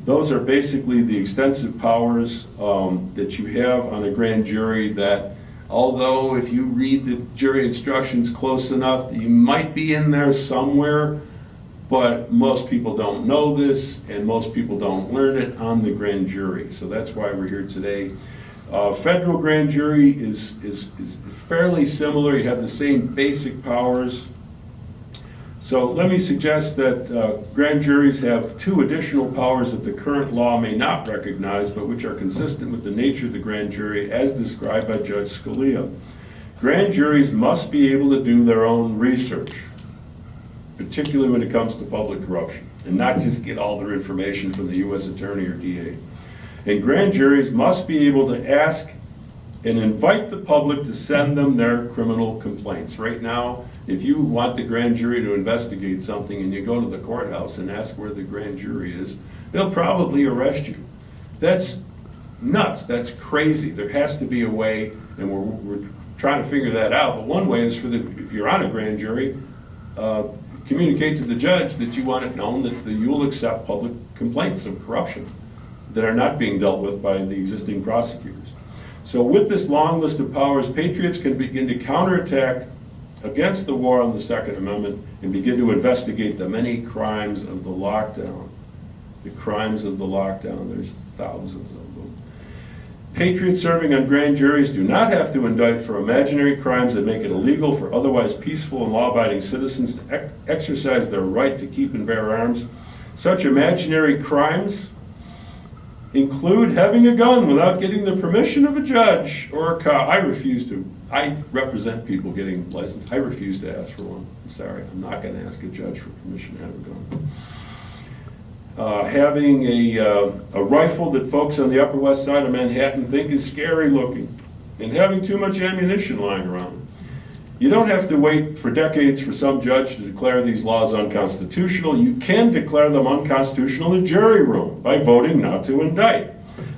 [SPEAKER 5] those are basically the extensive powers that you have on a grand jury that, although if you read the jury instructions close enough, you might be in there somewhere, but most people don't know this, and most people don't learn it on the grand jury. So that's why we're here today. Federal grand jury is fairly similar. You have the same basic powers. So let me suggest that grand juries have 2 additional powers that the current law may not recognize, but which are consistent with the nature of the grand jury as described by Judge Scalia. Grand juries must be able to do their own research, particularly when it comes to public corruption, and not just get all their information from the U.S. Attorney or DA. And grand juries must be able to ask and invite the public to send them their criminal complaints. Right now, if you want the grand jury to investigate something and you go to the courthouse and ask where the grand jury is, they'll probably arrest you. That's nuts. That's crazy. There has to be a way, and we're trying to figure that out. But one way is if you're on a grand jury, communicate to the judge that you want it known that you will accept public complaints of corruption that are not being dealt with by the existing prosecutors. So with this long list of powers, patriots can begin to counterattack against the war on the Second Amendment and begin to investigate the many crimes of the lockdown. The crimes of the lockdown, there's thousands of them. Patriots serving on grand juries do not have to indict for imaginary crimes that make it illegal for otherwise peaceful and law-abiding citizens to exercise their right to keep and bear arms. Such imaginary crimes include having a gun without getting the permission of a judge or a cop. I represent people getting licensed. I refuse to ask for one. I'm sorry, I'm not going to ask a judge for permission to have a gun. Having a rifle that folks on the Upper West Side of Manhattan think is scary looking, and having too much ammunition lying around. You don't have to wait for decades for some judge to declare these laws unconstitutional. You can declare them unconstitutional in the jury room by voting not to indict.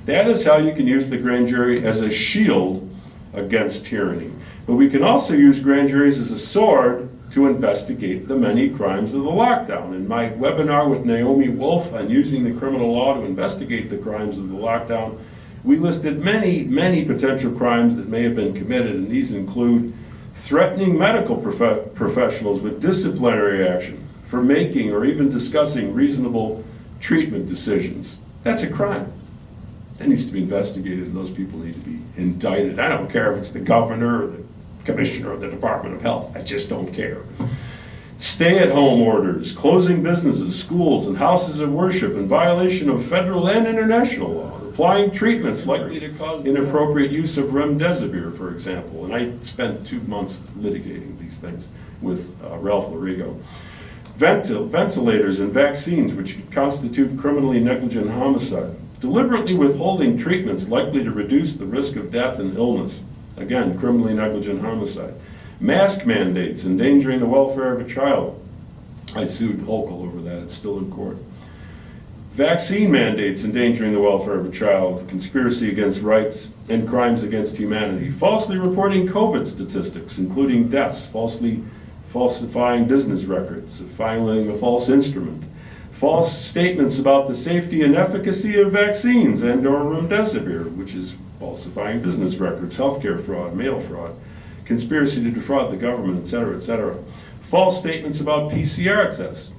[SPEAKER 5] That is how you can use the grand jury as a shield against tyranny. But we can also use grand juries as a sword to investigate the many crimes of the lockdown. In my webinar with Naomi Wolf on using the criminal law to investigate the crimes of the lockdown, we listed many potential crimes that may have been committed, and these include threatening medical professionals with disciplinary action for making or even discussing reasonable treatment decisions. That's a crime. That needs to be investigated, and those people need to be indicted. I don't care if it's the governor or the commissioner of the Department of Health. I just don't care. Stay-at-home orders, closing businesses, schools, and houses of worship in violation of federal and international law, applying treatments likely to cause inappropriate use of remdesivir, for example. And I spent 2 months litigating these things with Ralph Larigo. Ventilators and vaccines, which constitute criminally negligent homicide. Deliberately withholding treatments likely to reduce the risk of death and illness. Again, criminally negligent homicide. Mask mandates endangering the welfare of a child. I sued Hochul over that. It's still in court. Vaccine mandates endangering the welfare of a child. Conspiracy against rights and crimes against humanity. Falsely reporting COVID statistics, including deaths. Falsifying business records. Filing a false instrument. False statements about the safety and efficacy of vaccines and/or remdesivir, which is falsifying business records, healthcare fraud, mail fraud, conspiracy to defraud the government, etc., etc. False statements about PCR tests.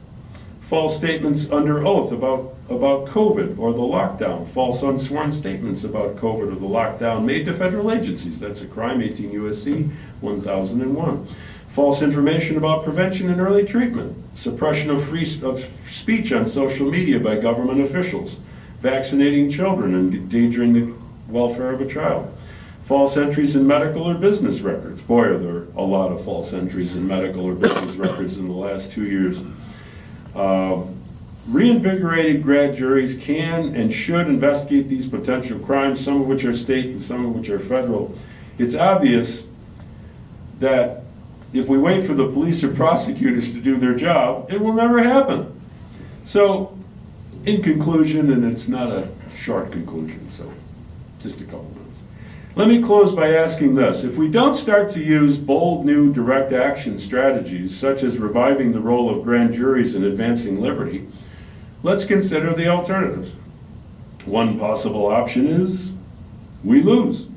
[SPEAKER 5] False statements under oath about COVID or the lockdown. False unsworn statements about COVID or the lockdown made to federal agencies. That's a crime, 18 U.S.C. 1001. False information about prevention and early treatment. Suppression of free speech on social media by government officials. Vaccinating children and endangering the welfare of a child. False entries in medical or business records. Boy, are there a lot of false entries in medical or business records in the last 2 years. Reinvigorated grand juries can and should investigate these potential crimes, some of which are state and some of which are federal. It's obvious that if we wait for the police or prosecutors to do their job, it will never happen. So, in conclusion, and it's not a short conclusion, so just a couple minutes. Let me close by asking this. If we don't start to use bold new direct action strategies, such as reviving the role of grand juries in advancing liberty, let's consider the alternatives. One possible option is we lose.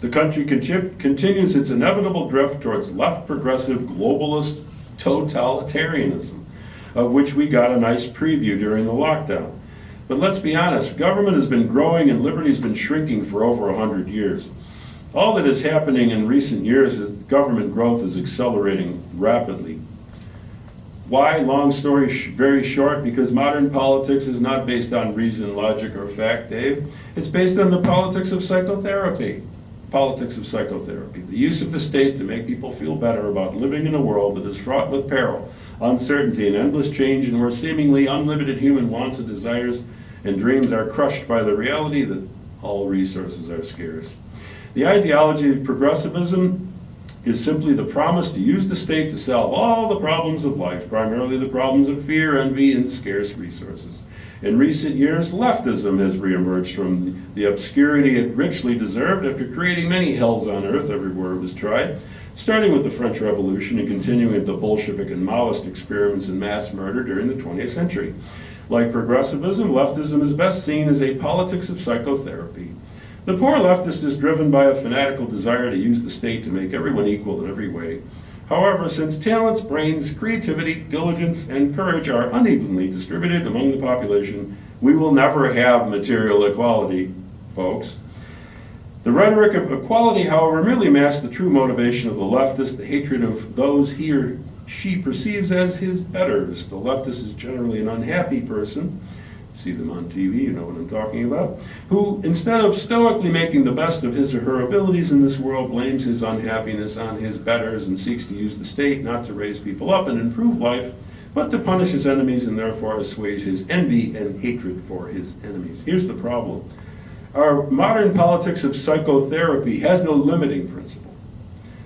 [SPEAKER 5] The country continues its inevitable drift towards left progressive globalist totalitarianism, of which we got a nice preview during the lockdown. But let's be honest, government has been growing and liberty has been shrinking for over 100 years. All that is happening in recent years is government growth is accelerating rapidly. Why? Long story very short, because modern politics is not based on reason, logic, or fact, Dave. It's based on the politics of psychotherapy. Politics of psychotherapy. The use of the state to make people feel better about living in a world that is fraught with peril, uncertainty, and endless change, and where seemingly unlimited human wants and desires and dreams are crushed by the reality that all resources are scarce. The ideology of progressivism is simply the promise to use the state to solve all the problems of life, primarily the problems of fear, envy, and scarce resources. In recent years, leftism has reemerged from the obscurity it richly deserved after creating many hells on earth everywhere it was tried, starting with the French Revolution and continuing with the Bolshevik and Maoist experiments in mass murder during the 20th century. Like progressivism, leftism is best seen as a politics of psychotherapy. The poor leftist is driven by a fanatical desire to use the state to make everyone equal in every way. However, since talents, brains, creativity, diligence, and courage are unevenly distributed among the population, we will never have material equality, folks. The rhetoric of equality, however, merely masks the true motivation of the leftist, the hatred of those he or she perceives as his betters. The leftist is generally an unhappy person. See them on TV, you know what I'm talking about, who, instead of stoically making the best of his or her abilities in this world, blames his unhappiness on his betters and seeks to use the state not to raise people up and improve life, but to punish his enemies and therefore assuage his envy and hatred for his enemies. Here's the problem. Our modern politics of psychotherapy has no limiting principle.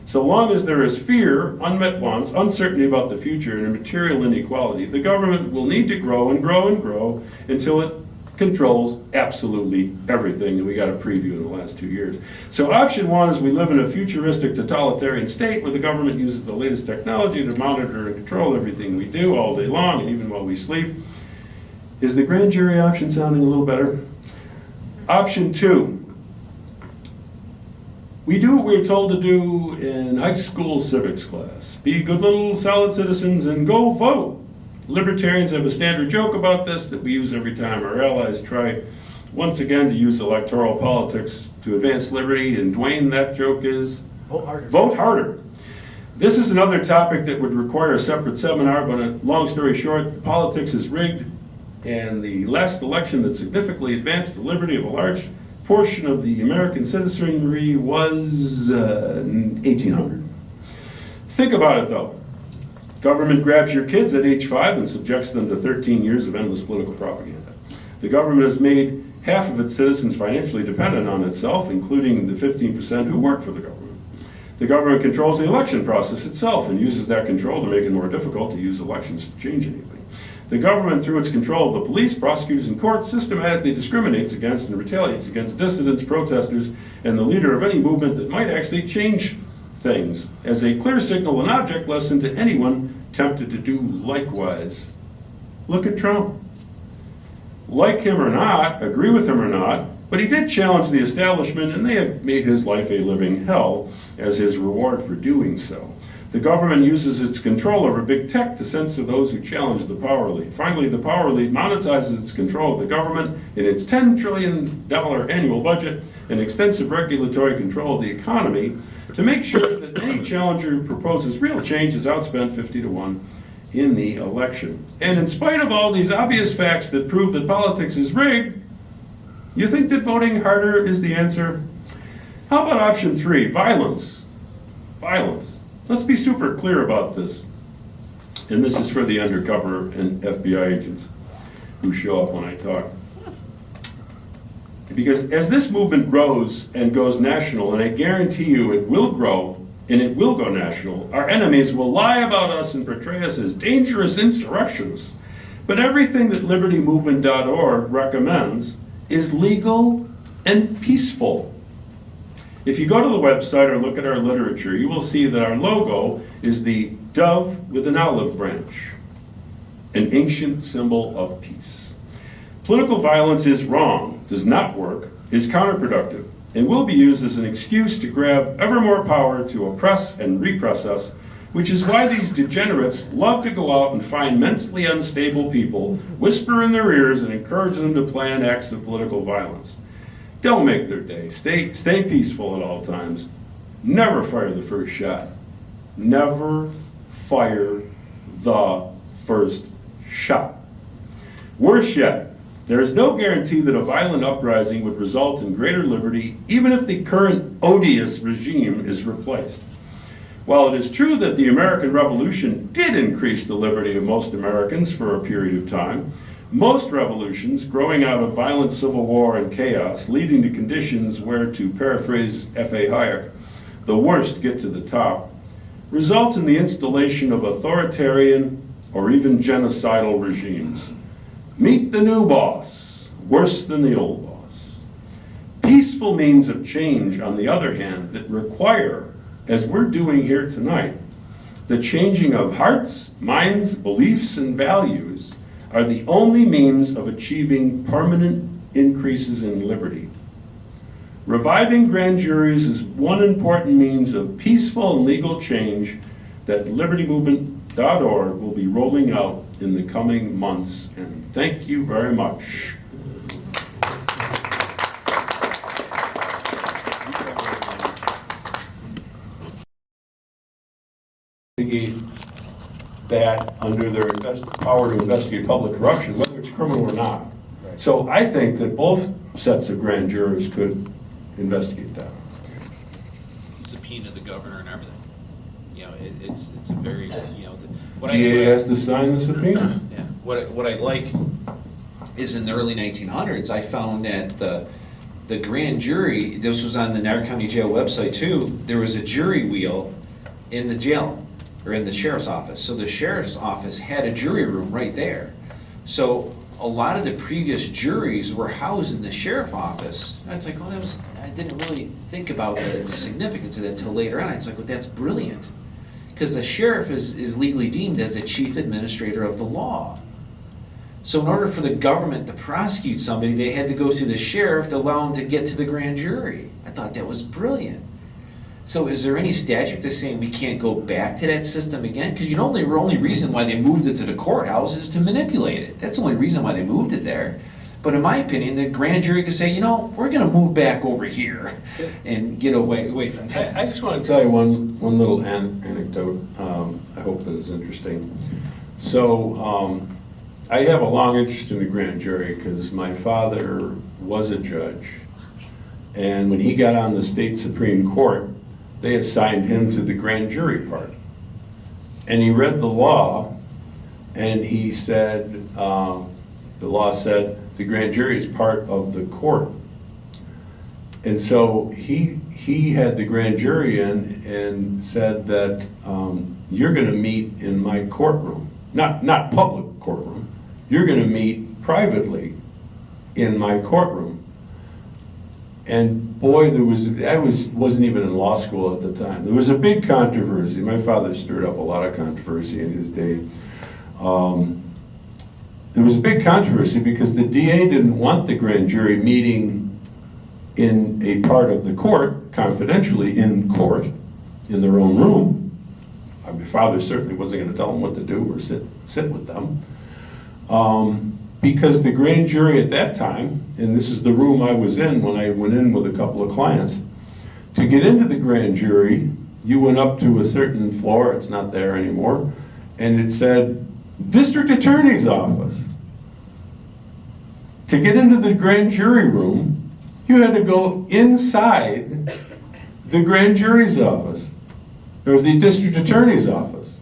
[SPEAKER 5] So long as there is fear, unmet wants, uncertainty about the future, and material inequality, the government will need to grow and grow and grow until it controls absolutely everything, and we got a preview in the last 2 years. So option one is we live in a futuristic totalitarian state where the government uses the latest technology to monitor and control everything we do all day long and even while we sleep. Is the grand jury option sounding a little better? Option two, we do what we're told to do in high school civics class. Be good little solid citizens and go vote. Libertarians have a standard joke about this that we use every time our allies try once again to use electoral politics to advance liberty, and Duane, that joke is?
[SPEAKER 4] Vote harder.
[SPEAKER 5] Vote harder. This is another topic that would require a separate seminar, but long story short, the politics is rigged, and the last election that significantly advanced the liberty of a large portion of the American citizenry was 1800. Think about it though. Government grabs your kids at age 5 and subjects them to 13 years of endless political propaganda. The government has made half of its citizens financially dependent on itself, including the 15% who work for the government. The government controls the election process itself and uses that control to make it more difficult to use elections to change anything. The government, through its control of the police, prosecutors, and courts, systematically discriminates against and retaliates against dissidents, protesters, and the leader of any movement that might actually change things, as a clear signal and object lesson to anyone tempted to do likewise. Look at Trump. Like him or not, agree with him or not, but he did challenge the establishment, and they have made his life a living hell as his reward for doing so. The government uses its control over big tech to censor those who challenge the power elite. Finally, the power elite monetizes its control of the government in its $10 trillion annual budget and extensive regulatory control of the economy to make sure that any challenger who proposes real change is outspent 50 to 1 in the election. And in spite of all these obvious facts that prove that politics is rigged, you think that voting harder is the answer? How about option 3, violence? Violence. Let's be super clear about this. And this is for the undercover and FBI agents who show up when I talk. Because as this movement grows and goes national, and I guarantee you it will grow and it will go national, our enemies will lie about us and portray us as dangerous insurrectionists. But everything that libertymovement.org recommends is legal and peaceful. If you go to the website or look at our literature, you will see that our logo is the dove with an olive branch, an ancient symbol of peace. Political violence is wrong, does not work, is counterproductive, and will be used as an excuse to grab ever more power to oppress and repress us, which is why these degenerates love to go out and find mentally unstable people, whisper in their ears, and encourage them to plan acts of political violence. Don't make their day. Stay peaceful at all times. Never fire the first shot. Never fire the first shot. Worse yet, there is no guarantee that a violent uprising would result in greater liberty, even if the current odious regime is replaced. While it is true that the American Revolution did increase the liberty of most Americans for a period of time, most revolutions, growing out of violent civil war and chaos, leading to conditions where, to paraphrase F.A. Hayek, the worst get to the top, result in the installation of authoritarian or even genocidal regimes. Meet the new boss, worse than the old boss. Peaceful means of change, on the other hand, that require, as we're doing here tonight, the changing of hearts, minds, beliefs, and values are the only means of achieving permanent increases in liberty. Reviving grand juries is one important means of peaceful and legal change that libertymovement.org will be rolling out in the coming months. And thank you very much. That under their power to investigate public corruption, whether it's criminal or not. So I think that both sets of grand jurors could investigate that.
[SPEAKER 3] Subpoena the governor and everything. You know, it's a very, you know,
[SPEAKER 5] DA has to sign the subpoena.
[SPEAKER 3] Yeah. What I like is in the early 1900s, I found that the grand jury, this was on the Nair County Jail website too, there was a jury wheel in the jail, or in the sheriff's office. So the sheriff's office had a jury room right there. So a lot of the previous juries were housed in the sheriff office. And it's like, oh, I didn't really think about the significance of that till later on. It's like, well, that's brilliant. Because the sheriff is legally deemed as the chief administrator of the law. So in order for the government to prosecute somebody, they had to go through the sheriff to allow them to get to the grand jury. I thought that was brilliant. So is there any statute that's saying we can't go back to that system again? Because the only reason why they moved it to the courthouse is to manipulate it. That's the only reason why they moved it there. But in my opinion, the grand jury could say, we're going to move back over here and get away from that.
[SPEAKER 5] I just want to tell you one little anecdote. I hope that is interesting. So I have a long interest in the grand jury because my father was a judge. And when he got on the state Supreme Court, they assigned him to the grand jury part. And he read the law, and he said, the law said, the grand jury is part of the court. And so he had the grand jury in and said that you're going to meet in my courtroom, not public courtroom. You're going to meet privately in my courtroom. And boy, I wasn't even in law school at the time. There was a big controversy. My father stirred up a lot of controversy in his day. There was a big controversy because the DA didn't want the grand jury meeting in a part of the court, confidentially in court, in their own room. My father certainly wasn't going to tell them what to do or sit with them. Because the grand jury at that time, and this is the room I was in when I went in with a couple of clients, to get into the grand jury, you went up to a certain floor, it's not there anymore, and it said, District Attorney's Office. To get into the grand jury room, you had to go inside the grand jury's office, or the district attorney's office.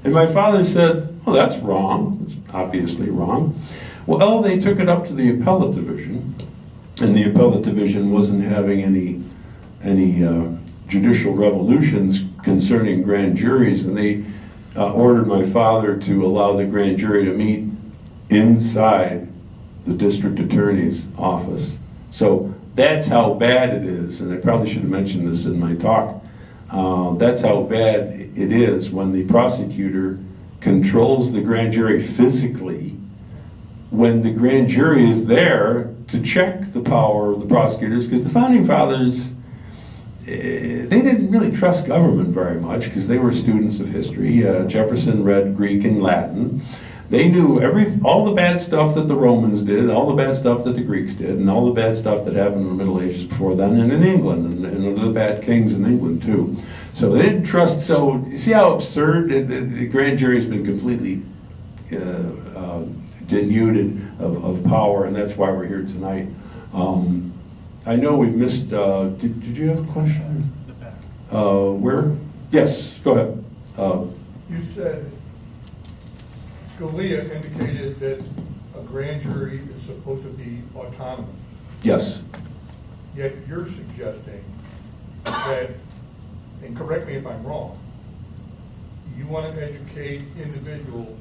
[SPEAKER 5] And my father said, well, that's wrong. It's obviously wrong. Well, they took it up to the appellate division, and the appellate division wasn't having any judicial revolutions concerning grand juries, and they ordered my father to allow the grand jury to meet inside the district attorney's office. So that's how bad it is, and I probably should have mentioned this in my talk. That's how bad it is when the prosecutor controls the grand jury physically, when the grand jury is there to check the power of the prosecutors, because the founding fathers, they didn't really trust government very much because they were students of history. Jefferson read Greek and Latin. They knew all the bad stuff that the Romans did, all the bad stuff that the Greeks did, and all the bad stuff that happened in the Middle Ages before then, and in England, and under the bad kings in England too. So they didn't trust. So you see how absurd the grand jury has been completely denuded of power, and that's why we're here tonight. I know we've missed. Did you have a question?
[SPEAKER 1] The back.
[SPEAKER 5] Where? Yes, go ahead.
[SPEAKER 6] You said Scalia indicated that a grand jury is supposed to be autonomous.
[SPEAKER 5] Yes.
[SPEAKER 6] Yet you're suggesting that, and correct me if I'm wrong, you want to educate individuals,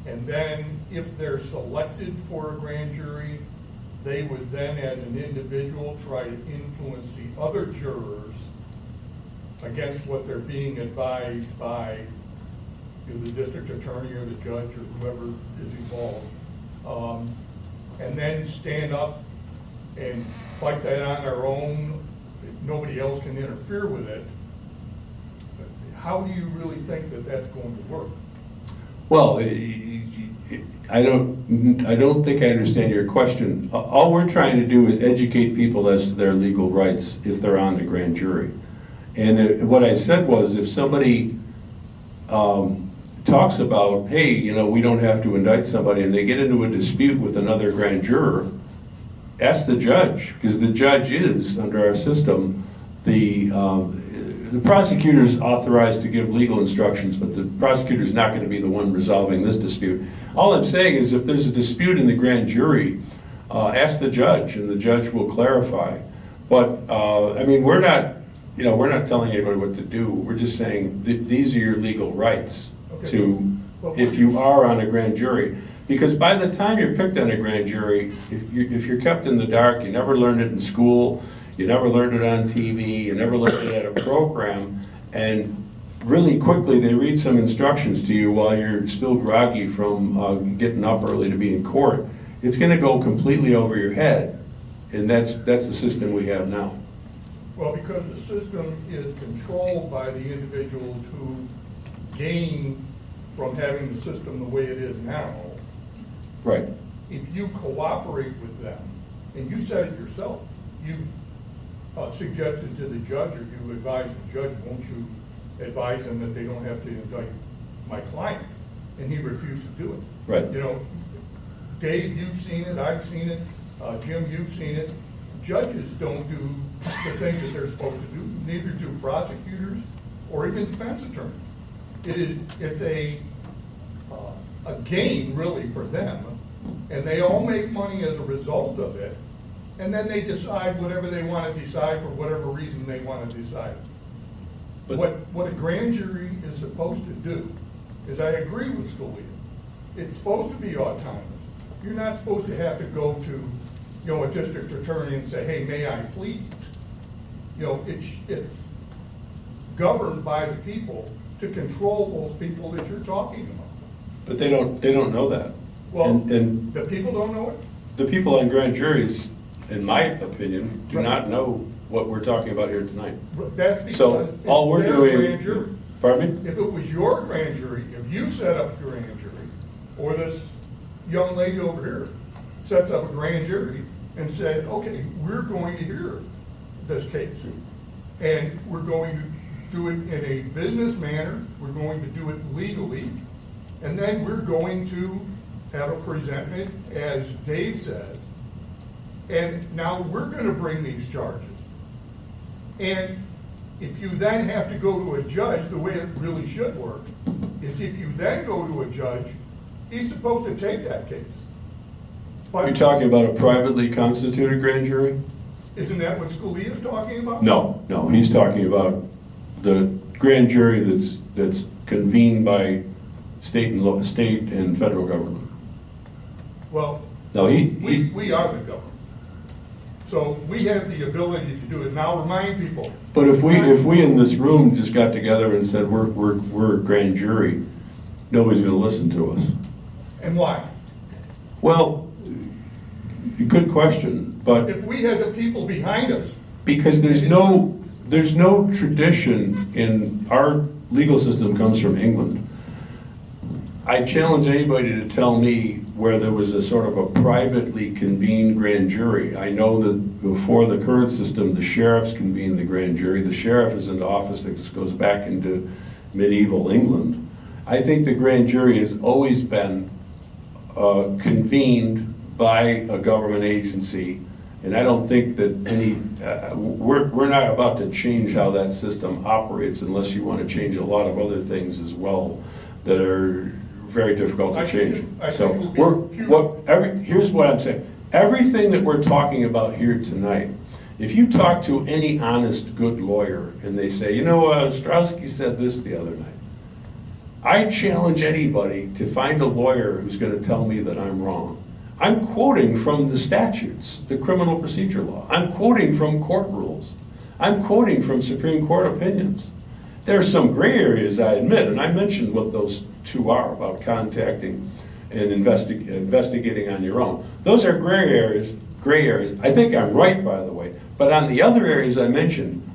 [SPEAKER 6] and then if they're selected for a grand jury, they would then, as an individual, try to influence the other jurors against what they're being advised by the district attorney or the judge or whoever is involved, and then stand up and fight that on their own. Nobody else can interfere with it. How do you really think that that's going to work?
[SPEAKER 5] Well, I don't think I understand your question. All we're trying to do is educate people as to their legal rights if they're on the grand jury. And what I said was, if somebody talks about, hey, we don't have to indict somebody, and they get into a dispute with another grand juror, ask the judge, because the judge is, under our system, the prosecutor's authorized to give legal instructions, but the prosecutor's not going to be the one resolving this dispute. All I'm saying is, if there's a dispute in the grand jury, ask the judge, and the judge will clarify. But we're not telling anybody what to do. We're just saying these are your legal rights.
[SPEAKER 6] Okay.
[SPEAKER 5] To, if you are on a grand jury. Because by the time you're picked on a grand jury, if you're kept in the dark, you never learned it in school, you never learned it on TV, you never learned it at a program, and really quickly they read some instructions to you while you're still groggy from getting up early to be in court, it's gonna go completely over your head. And that's the system we have now.
[SPEAKER 6] Well, because the system is controlled by the individuals who gain from having the system the way it is now,
[SPEAKER 5] Right.
[SPEAKER 6] if you cooperate with them, and you said it yourself, you suggested to the judge, or you advised the judge, won't you advise them that they don't have to indict my client? And he refused to do it.
[SPEAKER 5] Right.
[SPEAKER 6] You know, Dave, you've seen it, I've seen it, Jim, you've seen it. Judges don't do the things that they're supposed to do, neither do prosecutors or even defense attorneys. It's a game really for them, and they all make money as a result of it, and then they decide whatever they want to decide for whatever reason they want to decide.
[SPEAKER 5] But-
[SPEAKER 6] What a grand jury is supposed to do is, I agree with Scalia, it's supposed to be autonomous. You're not supposed to have to go to, a district attorney and say, hey, may I please? It's governed by the people to control those people that you're talking about.
[SPEAKER 5] But they don't know that.
[SPEAKER 6] Well,
[SPEAKER 5] And
[SPEAKER 6] the people don't know it?
[SPEAKER 5] the people on grand juries, in my opinion, do not know what we're talking about here tonight.
[SPEAKER 6] But that's because
[SPEAKER 5] So
[SPEAKER 6] it's
[SPEAKER 5] all we're
[SPEAKER 6] their
[SPEAKER 5] doing.
[SPEAKER 6] grand jury.
[SPEAKER 5] Pardon me?
[SPEAKER 6] If it was your grand jury, if you set up your grand jury, or this young lady over here sets up a grand jury and said, okay, we're going to hear this case, and we're going to do it in a business manner, we're going to do it legally, and then we're going to have a presentment, as Dave said, and now we're gonna bring these charges. And if you then have to go to a judge, the way it really should work is, if you then go to a judge, he's supposed to take that case.
[SPEAKER 5] Are you
[SPEAKER 6] But
[SPEAKER 5] talking about a privately constituted grand jury?
[SPEAKER 6] isn't that what Scalia's talking about?
[SPEAKER 5] No, he's talking about the grand jury that's convened by state and federal government.
[SPEAKER 6] Well,
[SPEAKER 5] No,
[SPEAKER 6] we are the government. So we have the ability to do it. Now, remind people.
[SPEAKER 5] But if we in this room just got together and said, we're a grand jury, nobody's gonna listen to us.
[SPEAKER 6] And why?
[SPEAKER 5] Well, good question, but
[SPEAKER 6] If we had the people behind us,
[SPEAKER 5] because there's no tradition in our legal system comes from England. I challenge anybody to tell me where there was a sort of a privately convened grand jury. I know that before the current system, the sheriffs convened the grand jury. The sheriff is in office that goes back into medieval England. I think the grand jury has always been convened by a government agency, and I don't think that we're not about to change how that system operates unless you want to change a lot of other things as well that are very difficult to change. So here's what I'm saying. Everything that we're talking about here tonight, if you talk to any honest, good lawyer and they say, Ostrowski said this the other night, I challenge anybody to find a lawyer who's going to tell me that I'm wrong. I'm quoting from the statutes, the criminal procedure law. I'm quoting from court rules. I'm quoting from Supreme Court opinions. There are some gray areas, I admit, and I mentioned what those two are about contacting and investigating on your own. Those are gray areas. I think I'm right, by the way. But on the other areas I mentioned,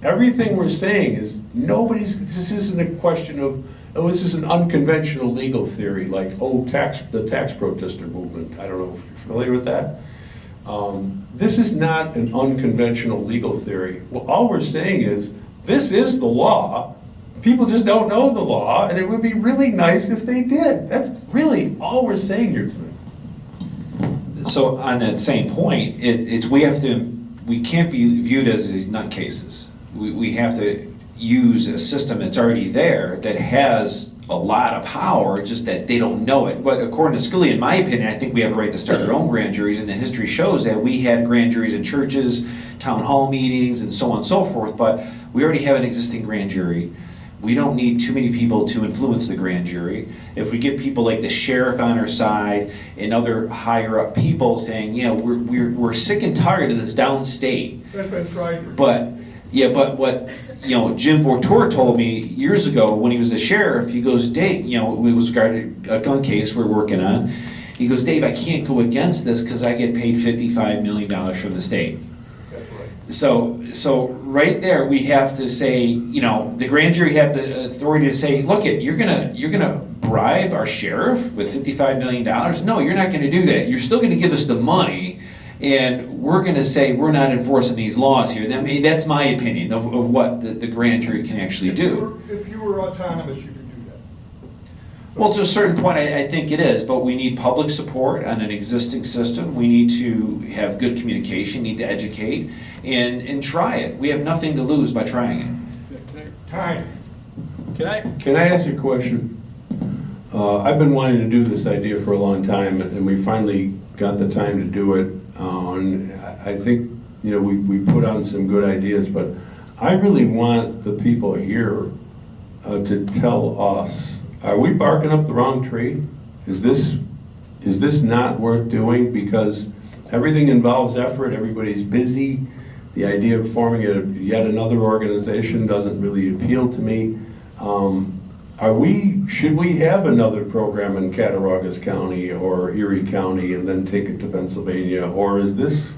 [SPEAKER 5] everything we're saying is this isn't a question of, this is an unconventional legal theory, like, the tax protester movement. I don't know if you're familiar with that. This is not an unconventional legal theory. Well, all we're saying is, this is the law. People just don't know the law, and it would be really nice if they did. That's really all we're saying here tonight.
[SPEAKER 3] So on that same point, we can't be viewed as these nutcases. We have to use a system that's already there that has a lot of power, just that they don't know it. But according to Scalia, in my opinion, I think we have a right to start our own grand juries, and the history shows that we had grand juries in churches, town hall meetings, and so on and so forth, but we already have an existing grand jury. We don't need too many people to influence the grand jury. If we get people like the sheriff on our side and other higher up people saying, we're sick and tired of this downstate.
[SPEAKER 6] That's been tried for.
[SPEAKER 3] But what Jim Vortor told me years ago when he was a sheriff, he goes, Dave, it was regarding a gun case we're working on. He goes, Dave, I can't go against this because I get paid $55 million from the state.
[SPEAKER 6] That's right.
[SPEAKER 3] So right there, we have to say, the grand jury have the authority to say, look, you're gonna bribe our sheriff with $55 million? No, you're not gonna do that. You're still gonna give us the money, and we're gonna say we're not enforcing these laws here. That's my opinion of what the grand jury can actually do.
[SPEAKER 6] If you were autonomous, you could do that.
[SPEAKER 3] Well, to a certain point, I think it is, but we need public support on an existing system. We need to have good communication, need to educate, and try it. We have nothing to lose by trying it.
[SPEAKER 6] Time.
[SPEAKER 5] Can I ask you a question? I've been wanting to do this idea for a long time, and we finally got the time to do it. And I think, we put on some good ideas, but I really want the people here to tell us, are we barking up the wrong tree? Is this not worth doing? Because everything involves effort, everybody's busy. The idea of forming yet another organization doesn't really appeal to me. Should we have another program in Cattaraugus County or Erie County and then take it to Pennsylvania? Or is this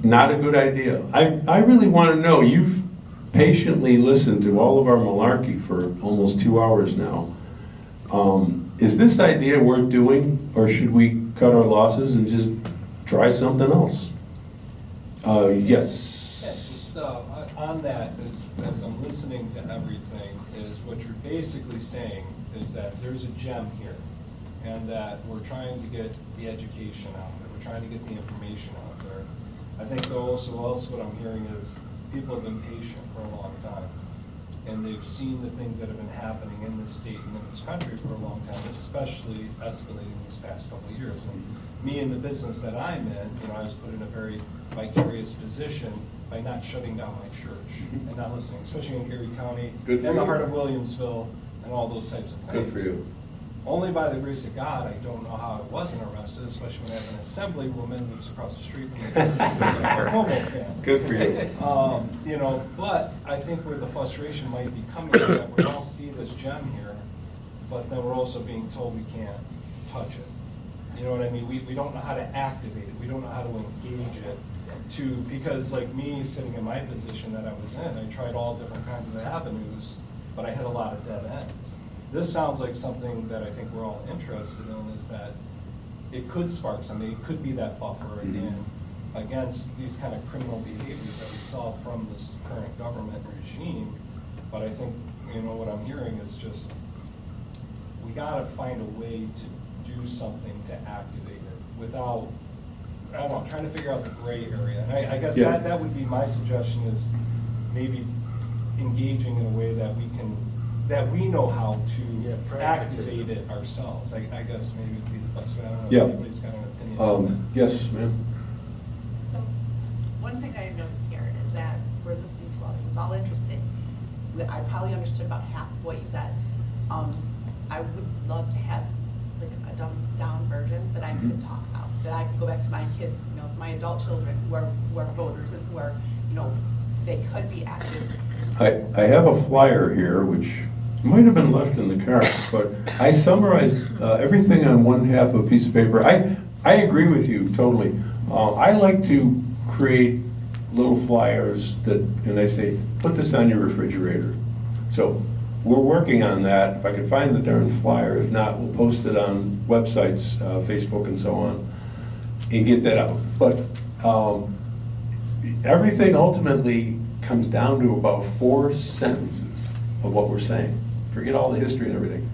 [SPEAKER 5] not a good idea? I really want to know. You've patiently listened to all of our malarkey for almost 2 hours now. Is this idea worth doing, or should we cut our losses and just try something else? Yes.
[SPEAKER 7] Yeah, just on that, as I'm listening to everything, is what you're basically saying is that there's a gem here, and that we're trying to get the education out there, we're trying to get the information out there. I think also what I'm hearing is people have been patient for a long time, and they've seen the things that have been happening in this state and in this country for a long time, especially escalating these past couple of years. And me in the business that I'm in, I was put in a very vicarious position by not shutting down my church and not listening, especially in Erie County,
[SPEAKER 5] Good for
[SPEAKER 7] in the
[SPEAKER 5] you.
[SPEAKER 7] heart of Williamsville, and all those types of things.
[SPEAKER 5] Good for you.
[SPEAKER 7] Only by the grace of God, I don't know how I wasn't arrested, especially when I have an assemblywoman who lives across the street from me, a homo family.
[SPEAKER 5] Good for you.
[SPEAKER 7] But I think where the frustration might be coming is that we all see this gem here, but then we're also being told we can't touch it. You know what I mean? We don't know how to activate it. We don't know how to engage it. Because like me sitting in my position that I was in, I tried all different kinds of avenues, but I hit a lot of dead ends. This sounds like something that I think we're all interested in, is that it could spark something. It could be that buffer again against these kind of criminal behaviors that we saw from this current government regime. But I think, what I'm hearing is just, we gotta find a way to do something to activate it without, I don't know, trying to figure out the gray area. And I guess
[SPEAKER 5] Yeah.
[SPEAKER 7] that would be my suggestion, is maybe engaging in a way that we know how to activate it ourselves. I guess maybe would be the best way. I don't know
[SPEAKER 5] Yeah.
[SPEAKER 7] if anybody's got an opinion on that.
[SPEAKER 5] Yes, ma'am.
[SPEAKER 8] So, one thing I noticed here is that we're listening to all this, it's all interesting. I probably understood about half of what you said. I would love to have like a dumbed down version that I could talk about, that I could go back to my kids, my adult children who are voters and who are, they could be active.
[SPEAKER 5] I have a flyer here, which might have been left in the car, but I summarized everything on one half of a piece of paper. I agree with you totally. I like to create little flyers and I say, put this on your refrigerator. So we're working on that. If I can find the darn flyer, if not, we'll post it on websites, Facebook and so on, and get that out. But everything ultimately comes down to about 4 sentences of what we're saying. Forget all the history and everything.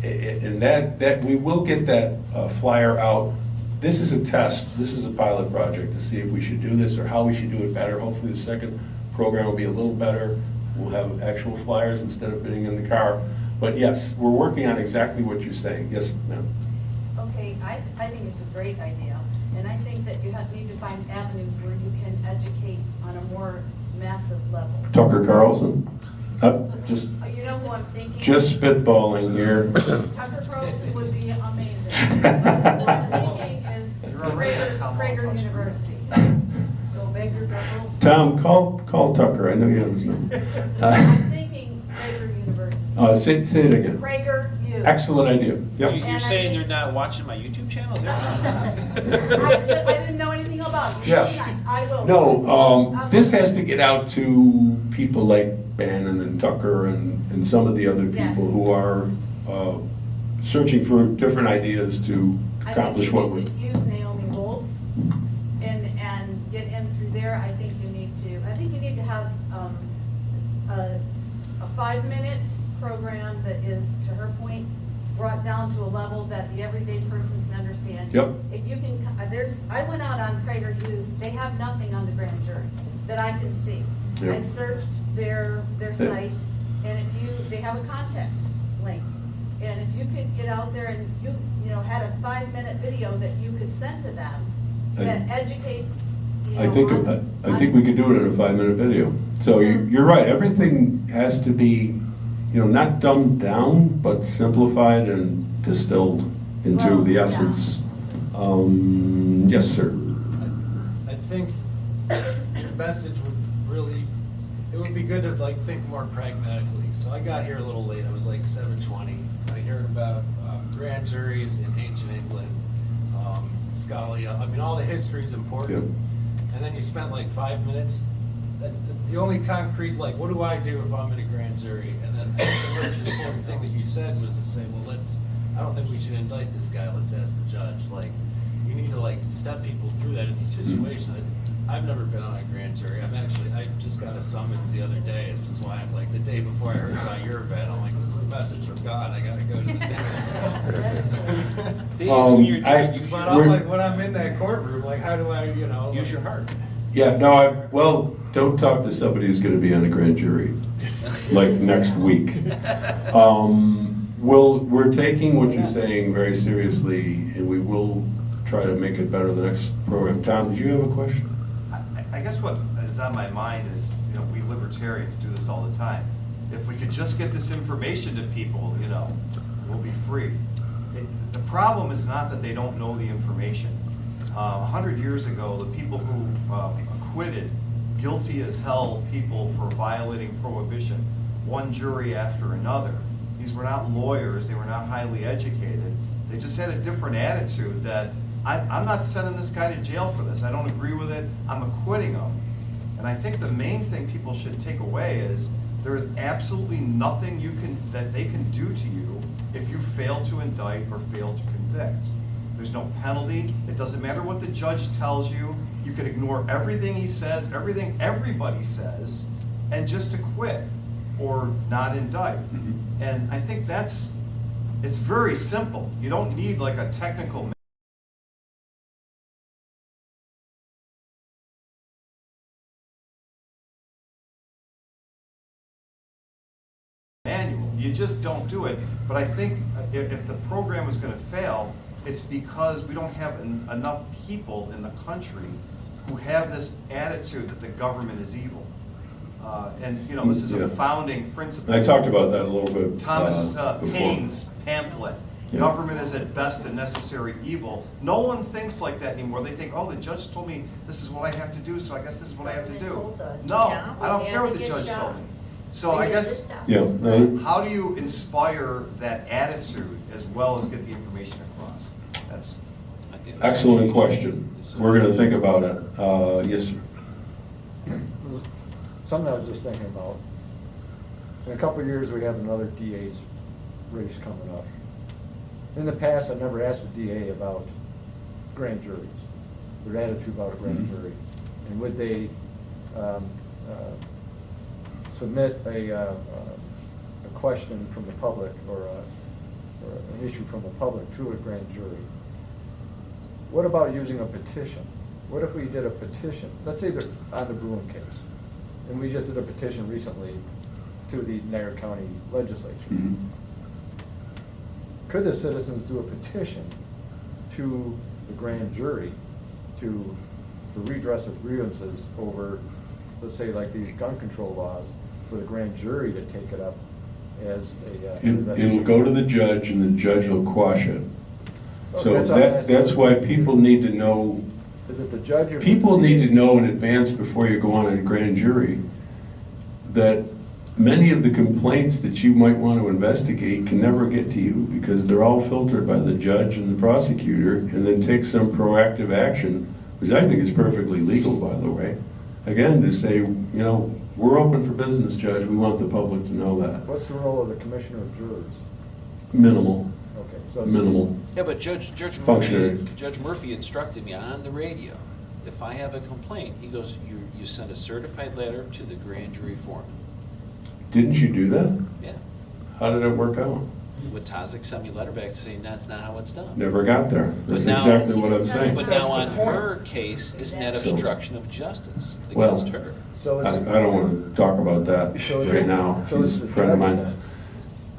[SPEAKER 5] And that we will get that flyer out. This is a test. This is a pilot project to see if we should do this or how we should do it better. Hopefully the second program will be a little better. We'll have actual flyers instead of being in the car. But yes, we're working on exactly what you're saying. Yes, ma'am.
[SPEAKER 9] Okay, I think it's a great idea, and I think that you need to find avenues where you can educate on a more massive level.
[SPEAKER 5] Tucker Carlson. Just,
[SPEAKER 9] You know who I'm thinking?
[SPEAKER 5] just spitballing here.
[SPEAKER 9] Tucker Carlson would be amazing. Who I'm thinking is Prager University. Go big or go home.
[SPEAKER 5] Tom, call Tucker, I know you have his number.
[SPEAKER 9] I'm thinking Prager University.
[SPEAKER 5] Say it again.
[SPEAKER 9] Prager U.
[SPEAKER 5] Excellent idea. Yep.
[SPEAKER 9] And
[SPEAKER 10] You're
[SPEAKER 9] I
[SPEAKER 10] saying
[SPEAKER 9] think-
[SPEAKER 10] they're not watching my YouTube channel? Is
[SPEAKER 9] I
[SPEAKER 10] that
[SPEAKER 9] didn't know anything about you.
[SPEAKER 5] Yeah.
[SPEAKER 9] I will.
[SPEAKER 5] No, this has to get out to people like Bannon and Tucker and some of the other people
[SPEAKER 9] Yes.
[SPEAKER 5] who are searching for different ideas to accomplish what
[SPEAKER 9] I
[SPEAKER 5] we're.
[SPEAKER 9] think you need to use Naomi Wolf and get in through there. I think you need to have a 5-minute program that is, to her point, brought down to a level that the everyday person can understand.
[SPEAKER 5] Yep.
[SPEAKER 9] If you can, I went out on Prager Hughes, they have nothing on the grand jury that I can see.
[SPEAKER 5] Yep.
[SPEAKER 9] I searched their site, and they have a contact link. And if you could get out there and you know, had a 5-minute video that you could send to them that educates, you know.
[SPEAKER 5] I think we could do it in a 5-minute video. So you're right, everything has to be, not dumbed down, but simplified and distilled into
[SPEAKER 9] Well,
[SPEAKER 5] the
[SPEAKER 9] yeah.
[SPEAKER 5] essence. Yes, sir.
[SPEAKER 4] I think the message would really, it would be good to like think more pragmatically. So I got here a little late, I was like 7:20. I heard about grand juries in ancient England, Scalia, I mean, all the history is important.
[SPEAKER 5] Yep.
[SPEAKER 4] And then you spent like 5 minutes, the only concrete, like, what do I do if I'm in a grand jury? And then I think the most important thing that you said was to say, well, I don't think we should indict this guy, let's ask the judge. Like, you need to like step people through that. It's a situation that I've never been on a grand jury. I just got a summons the other day, which is why I'm like, the day before I heard about your event, I'm like, this is a message from God, I gotta go to this event. But I'm like, when I'm in that courtroom, like, how do I,
[SPEAKER 10] use your heart?
[SPEAKER 5] Yeah, no, don't talk to somebody who's gonna be on a grand jury, like next week. We're taking what you're saying very seriously, and we will try to make it better the next program. Tom, did you have a question?
[SPEAKER 11] I guess what is on my mind is, we libertarians do this all the time. If we could just get this information to people, we'll be free. The problem is not that they don't know the information. 100 years ago, the people who acquitted guilty as hell people for violating prohibition, one jury after another, these were not lawyers, they were not highly educated. They just had a different attitude that I'm not sending this guy to jail for this. I don't agree with it. I'm acquitting him. And I think the main thing people should take away is there is absolutely nothing that they can do to you if you fail to indict or fail to convict. There's no penalty. It doesn't matter what the judge tells you. You can ignore everything he says, everything everybody says, and just acquit or not indict. And I think it's very simple. You don't need like a technical manual. You just don't do it. But I think if the program is going to fail, it's because we don't have enough people in the country who have this attitude that the government is evil. And this is a founding principle.
[SPEAKER 5] I talked about that a little bit.
[SPEAKER 11] Thomas
[SPEAKER 5] before.
[SPEAKER 11] Paine's pamphlet,
[SPEAKER 5] Yeah.
[SPEAKER 11] Government is at best a necessary evil. No one thinks like that anymore. They think, oh, the judge told me this is what I have to do, so I guess this is what I have to do. No, I don't care what the judge told me. So I guess,
[SPEAKER 5] Yeah. no,
[SPEAKER 11] how do you inspire that attitude as well as get the information across? That's
[SPEAKER 5] Excellent question. We're gonna think about it. Yes, sir.
[SPEAKER 12] Something I was just thinking about. In a couple of years, we have another DA's race coming up. In the past, I've never asked a DA about grand juries, their attitude about a grand jury. And would they submit a question from the public or an issue from the public to a grand jury? What about using a petition? What if we did a petition, let's say on the Bruin case, and we just did a petition recently to the Niagara County Legislature.
[SPEAKER 5] Mhm.
[SPEAKER 12] Could the citizens do a petition to the grand jury for redress of grievances over, let's say, like these gun control laws, for the grand jury to take it up as a.
[SPEAKER 5] It'll go to the judge and the judge will quash it. So
[SPEAKER 12] That's what I'm asking.
[SPEAKER 5] that's why people need to know,
[SPEAKER 12] Is it the judge or?
[SPEAKER 5] people need to know in advance before you go on a grand jury that many of the complaints that you might want to investigate can never get to you because they're all filtered by the judge and the prosecutor and then take some proactive action, which I think is perfectly legal, by the way. Again, to say, you know, we're open for business, Judge, we want the public to know that.
[SPEAKER 12] What's the role of the commissioner of jurors?
[SPEAKER 5] Minimal,
[SPEAKER 12] Okay, so. it's-
[SPEAKER 5] minimal.
[SPEAKER 10] Yeah, but
[SPEAKER 5] Functionary.
[SPEAKER 10] Judge Murphy instructed me on the radio, if I have a complaint, he goes, you send a certified letter to the grand jury foreman.
[SPEAKER 5] Didn't you do that?
[SPEAKER 10] Yeah.
[SPEAKER 5] How did it work out?
[SPEAKER 10] Would Tazik send me a letter back saying that's not how it's done?
[SPEAKER 5] Never got there. That's
[SPEAKER 10] But now-
[SPEAKER 5] exactly what I'm saying.
[SPEAKER 10] But now on her case, isn't that
[SPEAKER 5] So-
[SPEAKER 10] obstruction of justice
[SPEAKER 5] Well,
[SPEAKER 10] against her?
[SPEAKER 12] So
[SPEAKER 5] I
[SPEAKER 12] it's.
[SPEAKER 5] don't want to talk about that
[SPEAKER 12] So it's-
[SPEAKER 5] right now.
[SPEAKER 12] So it's
[SPEAKER 5] He's
[SPEAKER 12] the
[SPEAKER 5] a friend of
[SPEAKER 12] judge
[SPEAKER 5] mine.
[SPEAKER 12] then.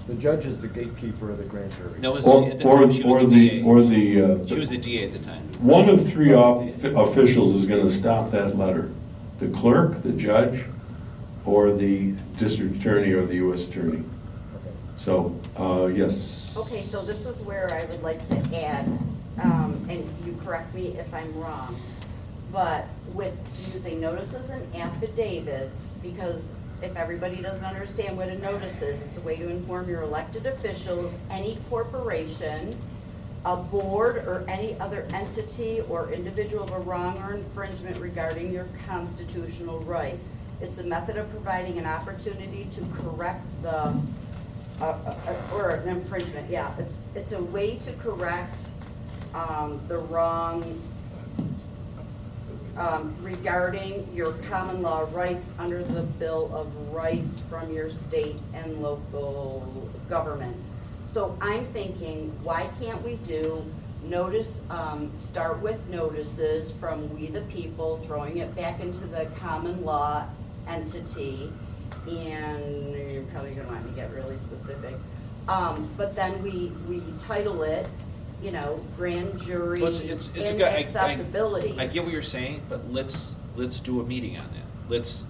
[SPEAKER 12] The judge is the gatekeeper of the grand jury.
[SPEAKER 10] No, it was,
[SPEAKER 5] Or,
[SPEAKER 10] at the time, she was the DA. She was the
[SPEAKER 5] the,
[SPEAKER 10] DA at the time.
[SPEAKER 5] one of three officials is gonna stop that letter. The clerk, the judge, or the district attorney or the US attorney.
[SPEAKER 12] Okay.
[SPEAKER 5] So, yes.
[SPEAKER 13] Okay, so this is where I would like to add, and you correct me if I'm wrong, but with using notices and affidavits, because if everybody doesn't understand what a notice is, it's a way to inform your elected officials, any corporation, a board, or any other entity or individual of a wrong or infringement regarding your constitutional right. It's a method of providing an opportunity to correct the or an infringement, yeah. It's a way to correct the wrong regarding your common law rights under the Bill of Rights from your state and local government. So I'm thinking, why can't we do notice, start with notices from we the people, throwing it back into the common law entity, and you're probably gonna want me to get really specific. But then we title it, you know, grand jury
[SPEAKER 10] Well, it's a
[SPEAKER 13] in
[SPEAKER 10] good-
[SPEAKER 13] accessibility.
[SPEAKER 10] I get what you're saying, but let's do a meeting on that.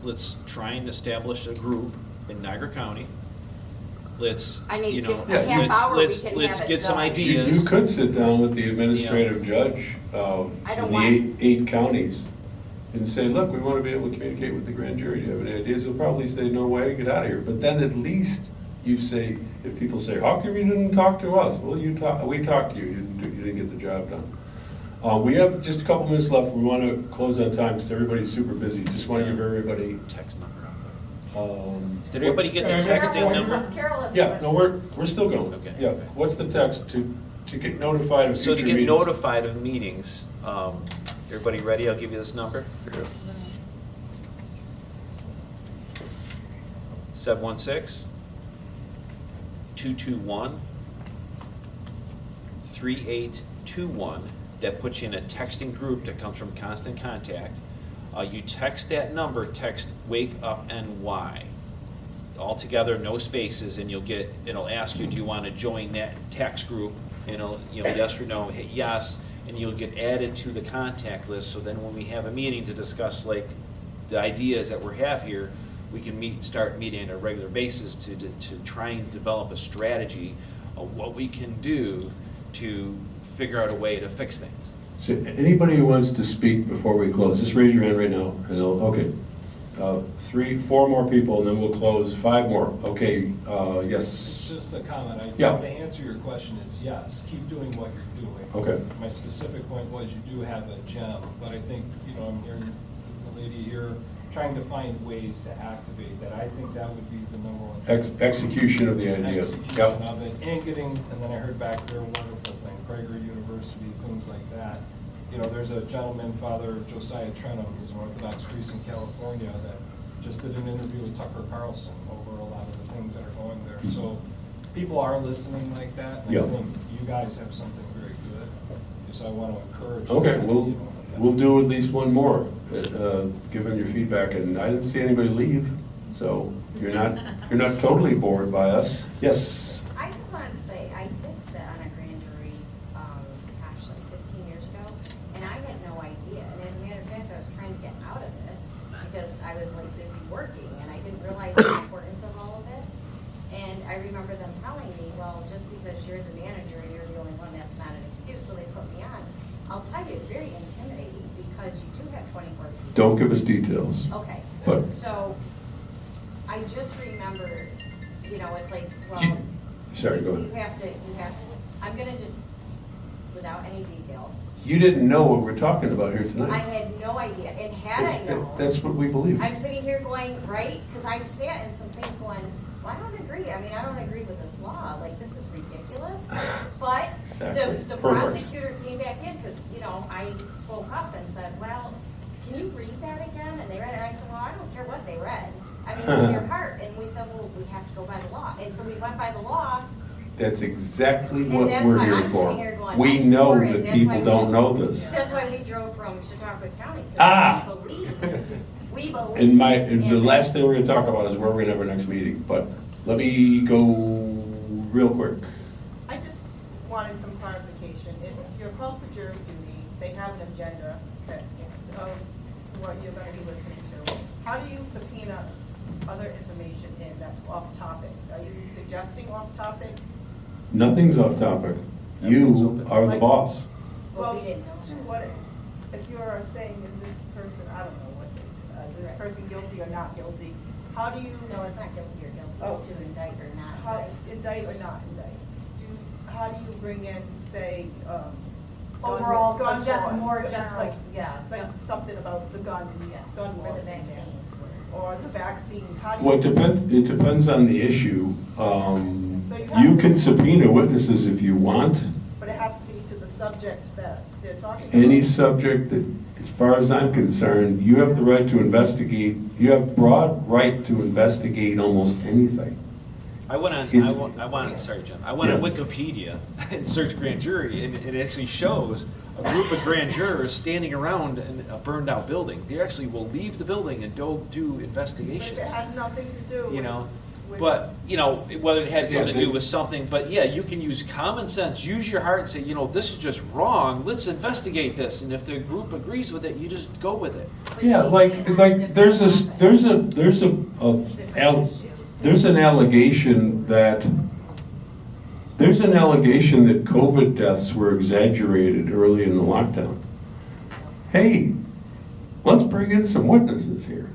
[SPEAKER 10] Let's try and establish a group in Niagara County. Let's,
[SPEAKER 13] I mean,
[SPEAKER 10] you know,
[SPEAKER 13] give a half hour, we
[SPEAKER 10] let's
[SPEAKER 13] can
[SPEAKER 10] let's
[SPEAKER 13] have it
[SPEAKER 10] get some
[SPEAKER 13] done.
[SPEAKER 10] ideas.
[SPEAKER 5] You could sit down with the administrative judge
[SPEAKER 13] I don't
[SPEAKER 5] in the
[SPEAKER 13] want-
[SPEAKER 5] eight counties and say, look, we want to be able to communicate with the grand jury. Do you have any ideas? He'll probably say, no way, get out of here. But then at least you say, if people say, how come you didn't talk to us? Well, we talked to you, you didn't get the job done. We have just a couple minutes left. We want to close on time because everybody's super busy. Just want to give everybody.
[SPEAKER 10] Text number out
[SPEAKER 5] What-
[SPEAKER 10] there. Did everybody get the texting number?
[SPEAKER 13] Carol has a
[SPEAKER 5] Yeah, no,
[SPEAKER 13] question.
[SPEAKER 5] we're still going.
[SPEAKER 10] Okay.
[SPEAKER 5] Yeah, what's the text to get notified of
[SPEAKER 10] So
[SPEAKER 5] future
[SPEAKER 10] to
[SPEAKER 5] meetings?
[SPEAKER 10] get notified of meetings, everybody ready? I'll give you this number. 716-221-3821. That puts you in a texting group that comes from Constant Contact. You text that number, text Wake Up NY. All together, no spaces, and it'll ask you, do you want to join that text group? And it'll, yes or no, hit yes, and you'll get added to the contact list. So then when we have a meeting to discuss like the ideas that we have here, we can start meeting on a regular basis to try and develop a strategy of what we can do to figure out a way to fix things.
[SPEAKER 5] So anybody who wants to speak before we close, just raise your hand right now, and okay. 4 more people, and then we'll close. 5 more. Okay, yes.
[SPEAKER 7] Just a comment.
[SPEAKER 5] Yeah.
[SPEAKER 7] So to answer your question is yes, keep doing what you're doing.
[SPEAKER 5] Okay.
[SPEAKER 7] My specific point was you do have a gem, but I think, I'm hearing the lady here trying to find ways to activate that. I think that would be the number one thing.
[SPEAKER 5] Execution of the idea.
[SPEAKER 7] Execution
[SPEAKER 5] Yep.
[SPEAKER 7] of it, and then I heard back their wonderful thing, Prager University, things like that. There's a gentleman, Father Josiah Trenum, he's an Orthodox priest in California, that just did an interview with Tucker Carlson over a lot of the things that are going there. So people are listening like that, and
[SPEAKER 5] Yeah.
[SPEAKER 7] I think you guys have something very good. So I want to encourage.
[SPEAKER 5] Okay,
[SPEAKER 7] that,
[SPEAKER 5] we'll do at least one more, given your feedback, and I didn't see anybody leave, so you're not totally bored by us. Yes.
[SPEAKER 14] I just wanted to say, I did sit on a grand jury, like 15 years ago, and I had no idea. And as a matter of fact, I was trying to get out of it because I was like busy working and I didn't realize the importance of all of it. And I remember them telling me, well, just because you're the manager and you're the only one, that's not an excuse, so they put me on. I'll tell you, it's very intimidating because you do have 24 people.
[SPEAKER 5] Don't give us details.
[SPEAKER 14] Okay,
[SPEAKER 5] But-
[SPEAKER 14] so I just remember, you know, it's like, well,
[SPEAKER 5] You- Sorry, go ahead.
[SPEAKER 14] you have to, I'm gonna just, without any details,
[SPEAKER 5] You didn't know what we're talking about here
[SPEAKER 14] I
[SPEAKER 5] tonight.
[SPEAKER 14] had no idea, and had I known.
[SPEAKER 5] That's what we believe.
[SPEAKER 14] I'm sitting here going, right, because I've sat in some things going, well, I don't agree, I mean, I don't agree with this law, like, this is ridiculous. But
[SPEAKER 5] Exactly.
[SPEAKER 14] the
[SPEAKER 5] Perfect.
[SPEAKER 14] prosecutor came back in, because, you know, I spoke up and said, well, can you read that again? And they read it, and I said, well, I don't care what they read. I mean, in your heart, and we said, well, we have to go by the law, and so we went by the law.
[SPEAKER 5] That's exactly
[SPEAKER 14] And
[SPEAKER 5] what
[SPEAKER 14] that's
[SPEAKER 5] we're
[SPEAKER 14] why
[SPEAKER 5] here
[SPEAKER 14] I'm
[SPEAKER 5] for.
[SPEAKER 14] sitting here going,
[SPEAKER 5] We
[SPEAKER 14] I'm
[SPEAKER 5] know
[SPEAKER 14] for it.
[SPEAKER 5] that
[SPEAKER 14] That's
[SPEAKER 5] people
[SPEAKER 14] why
[SPEAKER 5] don't
[SPEAKER 14] we-
[SPEAKER 5] know this.
[SPEAKER 14] That's why we drove from Chautauqua County,
[SPEAKER 5] Ah.
[SPEAKER 14] because we believe
[SPEAKER 5] And the
[SPEAKER 14] in
[SPEAKER 5] last
[SPEAKER 14] this.
[SPEAKER 5] thing we're gonna talk about is where we're gonna have our next meeting, but let me go real quick.
[SPEAKER 15] I just wanted some clarification. If you're called for jury duty, they have an agenda of what you're gonna be listening to. How do you subpoena other information in that's off topic? Are you suggesting off topic?
[SPEAKER 5] Nothing's off topic. You are the boss.
[SPEAKER 14] Well,
[SPEAKER 15] Well,
[SPEAKER 14] we didn't know
[SPEAKER 15] to
[SPEAKER 14] that.
[SPEAKER 15] what, if you're saying, is this person, I don't know what they, is this
[SPEAKER 14] Right.
[SPEAKER 15] person guilty or not guilty? How do you?
[SPEAKER 14] No, it's not guilty or guilty,
[SPEAKER 15] Oh.
[SPEAKER 14] it's to indict or not
[SPEAKER 15] How,
[SPEAKER 14] indict.
[SPEAKER 15] indict or not indict? How do you bring in, say,
[SPEAKER 9] Overall,
[SPEAKER 15] gun laws,
[SPEAKER 9] more
[SPEAKER 15] like-
[SPEAKER 9] general, yeah.
[SPEAKER 15] Like something about the guns,
[SPEAKER 14] Yeah.
[SPEAKER 15] gun
[SPEAKER 14] Or the
[SPEAKER 15] laws in there.
[SPEAKER 14] vaccines.
[SPEAKER 15] Or the vaccines, how do you?
[SPEAKER 5] Well, it depends on the issue.
[SPEAKER 15] So you have
[SPEAKER 5] You
[SPEAKER 15] to-
[SPEAKER 5] can subpoena witnesses if you want.
[SPEAKER 15] But it has to be to the subject that they're talking about.
[SPEAKER 5] Any subject that, as far as I'm concerned, you have the right to investigate, you have broad right to investigate almost anything.
[SPEAKER 10] I went on, sorry, Jim, I went on
[SPEAKER 5] Yeah.
[SPEAKER 10] Wikipedia and searched grand jury, and it actually shows a group of grand jurors standing around in a burned out building. They actually will leave the building and do
[SPEAKER 15] But if
[SPEAKER 10] investigations.
[SPEAKER 15] it has nothing to do with.
[SPEAKER 10] You know,
[SPEAKER 15] with-
[SPEAKER 10] but, you know, whether it had something to
[SPEAKER 5] they-
[SPEAKER 10] do with something, but yeah, you can use common sense, use your heart and say, you know, this is just wrong, let's investigate this, and if the group agrees with it, you just go with it.
[SPEAKER 14] But
[SPEAKER 5] Yeah,
[SPEAKER 14] she's
[SPEAKER 5] like,
[SPEAKER 14] saying on a
[SPEAKER 5] like, there's
[SPEAKER 14] different topic.
[SPEAKER 5] there's an allegation that COVID deaths were exaggerated early in the lockdown. Hey, let's bring in some witnesses here.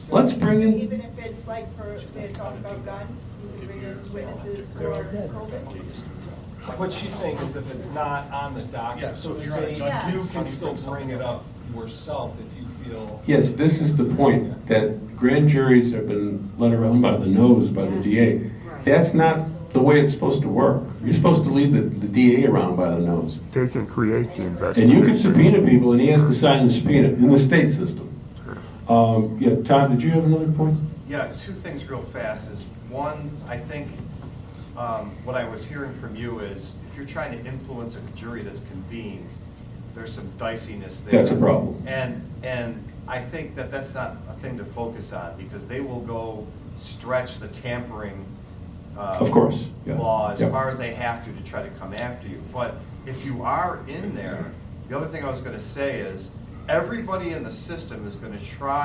[SPEAKER 5] Let's bring in,
[SPEAKER 15] Even if it's like for, they're talking about guns, you can bring in witnesses for COVID.
[SPEAKER 7] What she's saying is if it's not on the docket,
[SPEAKER 1] Yeah, so
[SPEAKER 7] so
[SPEAKER 1] if
[SPEAKER 7] to
[SPEAKER 1] you're on a
[SPEAKER 7] say,
[SPEAKER 1] gun
[SPEAKER 7] you
[SPEAKER 1] case,
[SPEAKER 7] can
[SPEAKER 1] you
[SPEAKER 7] still
[SPEAKER 1] bring something
[SPEAKER 7] bring it
[SPEAKER 1] else
[SPEAKER 7] up yourself if you feel.
[SPEAKER 5] yes, this is the point, that grand juries have been led around by the nose by the DA. That's not the way it's supposed to work. You're supposed to lead the DA around by the nose.
[SPEAKER 16] They can create the
[SPEAKER 5] And
[SPEAKER 16] investigation.
[SPEAKER 5] you can subpoena people, and he has to sign the subpoena in the state system. Yeah, Todd, did you have another point?
[SPEAKER 11] Yeah, two things real fast is, one, I think, what I was hearing from you is, if you're trying to influence a jury that's convened, there's some diciness there.
[SPEAKER 5] That's a problem.
[SPEAKER 11] And I think that that's not a thing to focus on, because they will go stretch the tampering
[SPEAKER 5] Of course, yeah.
[SPEAKER 11] law as
[SPEAKER 5] Yeah.
[SPEAKER 11] far as they have to try to come after you. But if you are in there, the other thing I was gonna say is, everybody in the system is gonna try